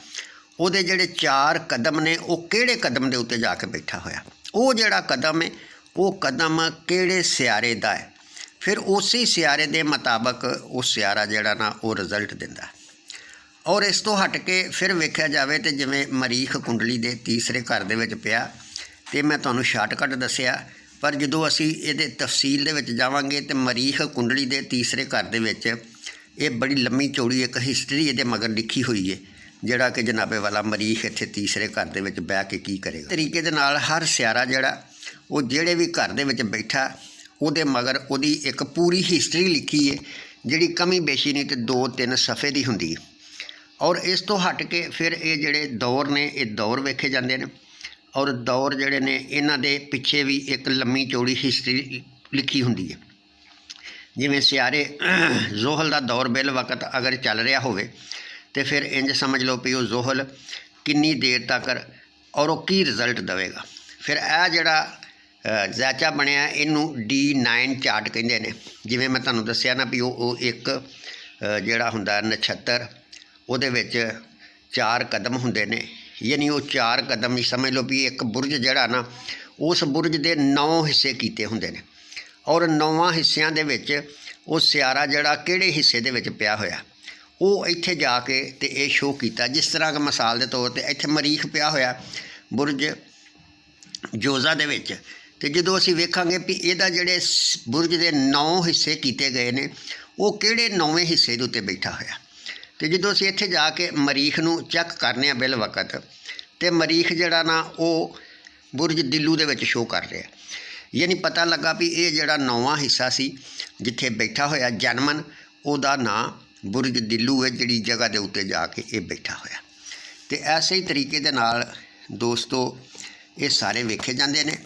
ਉਹਦੇ ਜਿਹੜੇ 4 ਕਦਮ ਨੇ ਉਹ ਕਿਹੜੇ ਕਦਮ ਦੇ ਉੱਤੇ ਜਾ ਕੇ ਬੈਠਾ ਹੋਇਆ, ਉਹ ਜਿਹੜਾ ਕਦਮ ਹੈ ਉਹ ਕਦਮ ਕਿਹੜੇ ਸਿਆਰੇ ਦਾ ਹੈ। ਫਿਰ ਉਸੇ ਸਿਆਰੇ ਦੇ ਮੁਤਾਬਕ ਉਹ ਸਿਆਰਾ ਜਿਹੜਾ ਨਾ ਉਹ ਰਿਜ਼ਲਟ ਦਿੰਦਾ। ਔਰ ਇਸ ਤੋਂ ਹਟ ਕੇ ਫਿਰ ਵੇਖਿਆ ਜਾਵੇ ਤਾਂ ਜਿਵੇਂ ਮਰੀਖ ਕੁੰਡਲੀ ਦੇ ਤੀਸਰੇ ਘਰ ਦੇ ਵਿੱਚ ਪਿਆ, ਅਤੇ ਮੈਂ ਤੁਹਾਨੂੰ ਸ਼ਾਰਟਕਟ ਦੱਸਿਆ, ਪਰ ਜਦੋਂ ਅਸੀਂ ਇਹਦੇ ਤਫਸੀਲ ਦੇ ਵਿੱਚ ਜਾਵਾਂਗੇ ਤਾਂ ਮਰੀਖ ਕੁੰਡਲੀ ਦੇ ਤੀਸਰੇ ਘਰ ਦੇ ਵਿੱਚ ਇਹ ਬੜੀ ਲੰਮੀ ਚੌੜੀ ਇੱਕ ਹਿਸਟਰੀ ਇਹਦੇ ਮਗਰ ਲਿਖੀ ਹੋਈ ਹੈ, ਜਿਹੜਾ ਕਿ ਜਨਾਬੇ ਵਾਲਾ ਮਰੀਖ ਇੱਥੇ ਤੀਸਰੇ ਘਰ ਦੇ ਵਿੱਚ ਬਹਿ ਕੇ ਕੀ ਕਰੇਗਾ। ਤਰੀਕੇ ਦੇ ਨਾਲ ਹਰ ਸਿਆਰਾ ਜਿਹੜਾ ਉਹ ਜਿਹੜੇ ਵੀ ਘਰ ਦੇ ਵਿੱਚ ਬੈਠਾ ਉਹਦੇ ਮਗਰ ਉਹਦੀ ਇੱਕ ਪੂਰੀ ਹਿਸਟਰੀ ਲਿਖੀ ਹੈ, ਜਿਹੜੀ ਕਮੀ ਬੇਸ਼ੀ ਨਹੀਂ ਤੇ 2-3 ਸਫ਼ੇ ਦੀ ਹੁੰਦੀ ਹੈ। ਔਰ ਇਸ ਤੋਂ ਹਟ ਕੇ ਫਿਰ ਇਹ ਜਿਹੜੇ ਦੌਰ ਨੇ ਇਹ ਦੌਰ ਵੇਖੇ ਜਾਂਦੇ ਨੇ, ਔਰ ਦੌਰ ਜਿਹੜੇ ਨੇ ਇਹਨਾਂ ਦੇ ਪਿੱਛੇ ਵੀ ਇੱਕ ਲੰਮੀ ਚੌੜੀ ਹਿਸਟਰੀ ਲਿਖੀ ਹੁੰਦੀ ਹੈ। ਜਿਵੇਂ ਸਿਆਰੇ ਜ਼ੋਹਲ ਦਾ ਦੌਰ ਬਿਲ ਵਕਤ ਅਗਰ ਚੱਲ ਰਿਹਾ ਹੋਵੇ ਤੇ ਫਿਰ ਇੰਜ ਸਮਝ ਲਓ ਵੀ ਉਹ ਜ਼ੋਹਲ ਕਿੰਨੀ ਦੇਰ ਤੱਕ ਔਰ ਉਹ ਕੀ ਰਿਜ਼ਲਟ ਦੇਵੇਗਾ। ਫਿਰ ਇਹ ਜਿਹੜਾ ਜ਼ਾਚਾ ਬਣਿਆ ਇਹਨੂੰ D9 ਚਾਰਟ ਕਹਿੰਦੇ ਨੇ। ਜਿਵੇਂ ਮੈਂ ਤੁਹਾਨੂੰ ਦੱਸਿਆ ਨਾ ਵੀ ਉਹ ਇੱਕ ਜਿਹੜਾ ਹੁੰਦਾ ਨਛੱਤਰ ਉਹਦੇ ਵਿੱਚ 4 ਕਦਮ ਹੁੰਦੇ ਨੇ, ਯਾਨੀ ਉਹ 4 ਕਦਮ ਹੀ ਸਮਝ ਲਓ ਵੀ ਇੱਕ ਬੁਰਜ ਜਿਹੜਾ ਨਾ ਉਸ ਬੁਰਜ ਦੇ 9 ਹਿੱਸੇ ਕੀਤੇ ਹੁੰਦੇ ਨੇ, ਔਰ 9 ਹਿੱਸਿਆਂ ਦੇ ਵਿੱਚ ਉਹ ਸਿਆਰਾ ਜਿਹੜਾ ਕਿਹੜੇ ਹਿੱਸੇ ਦੇ ਵਿੱਚ ਪਿਆ ਹੋਇਆ ਉਹ ਇੱਥੇ ਜਾ ਕੇ ਤੇ ਇਹ ਸ਼ੋਅ ਕੀਤਾ। ਜਿਸ ਤਰ੍ਹਾਂ ਕਿ ਮਿਸਾਲ ਦੇ ਤੌਰ ਤੇ ਇੱਥੇ ਮਰੀਖ ਪਿਆ ਹੋਇਆ ਬੁਰਜ ਜੋਜ਼ਾ ਦੇ ਵਿੱਚ, ਤੇ ਜਦੋਂ ਅਸੀਂ ਵੇਖਾਂਗੇ ਵੀ ਇਹਦਾ ਜਿਹੜੇ ਬੁਰਜ ਦੇ 9 ਹਿੱਸੇ ਕੀਤੇ ਗਏ ਨੇ ਉਹ ਕਿਹੜੇ 9ਵੇਂ ਹਿੱਸੇ ਦੇ ਉੱਤੇ ਬੈਠਾ ਹੋਇਆ। ਤੇ ਜਦੋਂ ਅਸੀਂ ਇੱਥੇ ਜਾ ਕੇ ਮਰੀਖ ਨੂੰ ਚੈੱਕ ਕਰਨੇ ਆ ਬਿਲ ਵਕਤ, ਤੇ ਮਰੀਖ ਜਿਹੜਾ ਨਾ ਉਹ ਬੁਰਜ ਦਿੱਲੂ ਦੇ ਵਿੱਚ ਸ਼ੋਅ ਕਰ ਰਿਹਾ, ਯਾਨੀ ਪਤਾ ਲੱਗਾ ਵੀ ਇਹ ਜਿਹੜਾ 9ਵਾਂ ਹਿੱਸਾ ਸੀ ਜਿੱਥੇ ਬੈਠਾ ਹੋਇਆ ਜਨਮਨ, ਉਹਦਾ ਨਾਂ ਬੁਰਜ ਦਿੱਲੂ ਹੈ, ਜਿਹੜੀ ਜਗ੍ਹਾ ਦੇ ਉੱਤੇ ਜਾ ਕੇ ਇਹ ਬੈਠਾ ਹੋਇਆ। ਤੇ ਐਸੇ ਹੀ ਤਰੀਕੇ ਦੇ ਨਾਲ ਦੋਸਤੋ ਇਹ ਸਾਰੇ ਵੇਖੇ ਜਾਂਦੇ ਨੇ।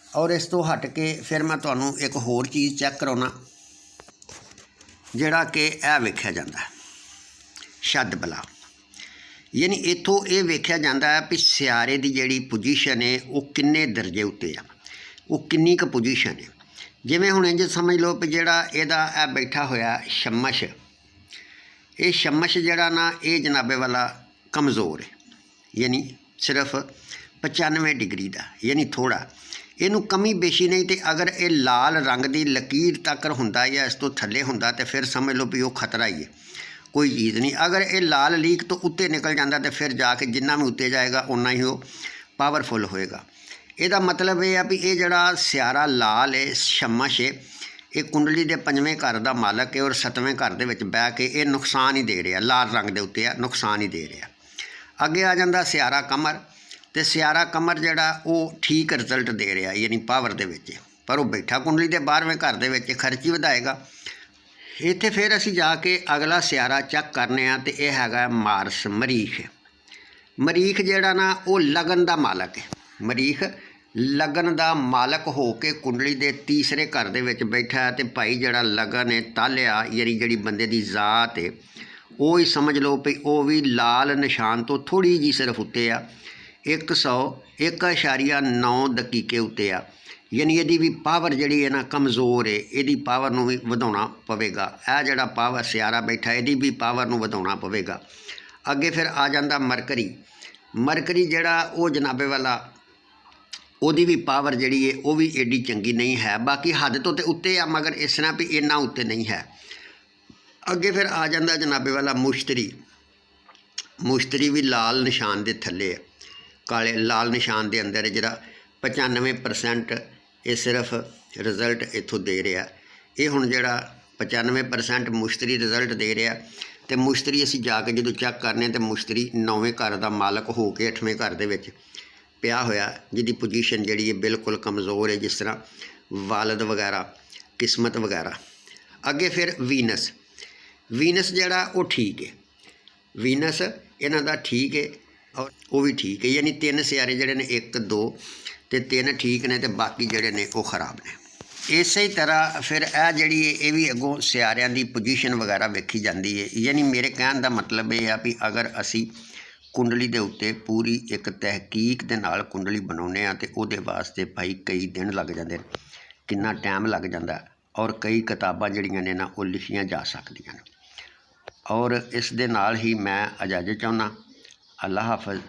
ਔਰ ਇਸ ਤੋਂ ਹਟ ਕੇ ਫਿਰ ਮੈਂ ਤੁਹਾਨੂੰ ਇੱਕ ਹੋਰ ਚੀਜ਼ ਚੈੱਕ ਕਰਾਉਣਾ, ਜਿਹੜਾ ਕਿ ਇਹ ਵੇਖਿਆ ਜਾਂਦਾ ਸ਼ਦ ਬਲਾ, ਯਾਨੀ ਇੱਥੋਂ ਇਹ ਵੇਖਿਆ ਜਾਂਦਾ ਹੈ ਵੀ ਸਿਆਰੇ ਦੀ ਜਿਹੜੀ ਪੋਜੀਸ਼ਨ ਹੈ ਉਹ ਕਿੰਨੇ ਦਰਜੇ ਉੱਤੇ ਆ, ਉਹ ਕਿੰਨੀ ਕੁ ਪੋਜੀਸ਼ਨ ਹੈ। ਜਿਵੇਂ ਹੁਣ ਇੰਝ ਸਮਝ ਲਓ ਵੀ ਜਿਹੜਾ ਇਹਦਾ ਇਹ ਬੈਠਾ ਹੋਇਆ ਸ਼ਮਸ਼, ਇਹ ਸ਼ਮਸ਼ ਜਿਹੜਾ ਨਾ ਇਹ ਜਨਾਬੇ ਵਾਲਾ ਕਮਜ਼ੋਰ ਹੈ, ਯਾਨੀ ਸਿਰਫ 95 ਡਿਗਰੀ ਦਾ, ਯਾਨੀ ਥੋੜ੍ਹਾ ਇਹਨੂੰ ਕਮੀ ਬੇਸ਼ੀ ਨਹੀਂ। ਤੇ ਅਗਰ ਇਹ ਲਾਲ ਰੰਗ ਦੀ ਲਕੀਰ ਤੱਕ ਹੁੰਦਾ ਜਾਂ ਇਸ ਤੋਂ ਥੱਲੇ ਹੁੰਦਾ ਤੇ ਫਿਰ ਸਮਝ ਲਓ ਵੀ ਉਹ ਖਤਰਾ ਹੀ ਹੈ। कोई चीज़ नहीं। अगर ये लाल लीक तो उत्ते निकल जाता तो फिर जाके जिन्ना भी उत्ते जाएगा उन्ना ही वो पावरफुल होएगा। ਇਹਦਾ मतलब ये है भी ये जड़ा स्यारा लाल है शमश है ये कुंडली के 5वें घर का मालक है और 7वें घर के बह के ये नुकसान ही दे रहा, लाल रंग के उत्ते नुकसान ही दे रहा। अगे आ जाता स्यारा कमर, तो स्यारा कमर जड़ा वो ठीक रिजल्ट दे रहा यानी पावर दे विच, पर वो बैठा कुंडली के 12वें घर के विच खर्च ही वधाएगा। इत्थे फिर असीं जाके अगला स्यारा चैक करने तो यह हैगा मार्स मरीख। मरीख जिहड़ा ना वो लगन का मालक है। मरीख लगन का मालक हो के कुंडली के 3रे घर दे विच बैठा है तो भाई जिहड़ा लगन है तालिया यानी जिहड़ी बंदे की जात है वो ही समझ लो भी वो भी लाल निशान तो थोड़ी जी सिर्फ उत्ते आ 101.9 दकीके उत्ते आ, यानी यदी भी पावर जिहड़ी है ना कमज़ोर है, यदी पावर नूं भी वधाउणा पवेगा। यह जिहड़ा पावर स्यारा बैठा यदी भी पावर नूं वधाउणा पवेगा। अगे फिर आ जाता मरकरी। मरकरी जिहड़ा वो जनाबे वाला ਉਹਦੀ भी पावर जिहड़ी है वो भी एडी चंगी नहीं है, बाकी हद तो उत्ते आ मगर इस तरह भी इन्ना उत्ते नहीं है। अगे फिर आ जाता जनाबे वाला मुश्तरी। मुश्तरी भी लाल निशान के थले है, काले लाल निशान के अंदर जिहड़ा 95% ये सिर्फ रिजल्ट इत्थों दे रहा। ये हुण जिहड़ा 95% मुश्तरी रिजल्ट दे रहा तो मुश्तरी असीं जाके जो चैक करने तो मुश्तरी 9वें घर का मालक हो के 8वें घर के विच पिया होया, जिहदी पोजीशन जिहड़ी है बिल्कुल कमज़ोर है, जिस तरह वालद वगैरह किस्मत वगैरह। अगे फिर वीनस। वीनस जिहड़ा वो ठीक है, वीनस इन्हां दा ठीक है और वो भी ठीक है, यानी 3 स्यारे जिहड़े ने 1 2 ते 3 ठीक ने तो बाकी जिहड़े ने वो खराब ने। इस ही तरह फिर यह जिहड़ी है ये भी अगों स्यारिਆਂ ਦੀ पोजीशन वगैरह वेखी जाती है। यानी मेरे कहने का मतलब ये है भी अगर असी कुंडली के उत्ते पूरी एक तहकीक दे नाल कुंडली बनाउने आ तो उहदे वास्ते भाई कई दिन लग जाते, कितना टाइम लग जाता और कई किताबां जिहड़ियां ने ना वो लिखियां जा सकदियां। और इस दे नाल ही मैं इजाज़त चाहुंदा। अल्लाह हाफिज़।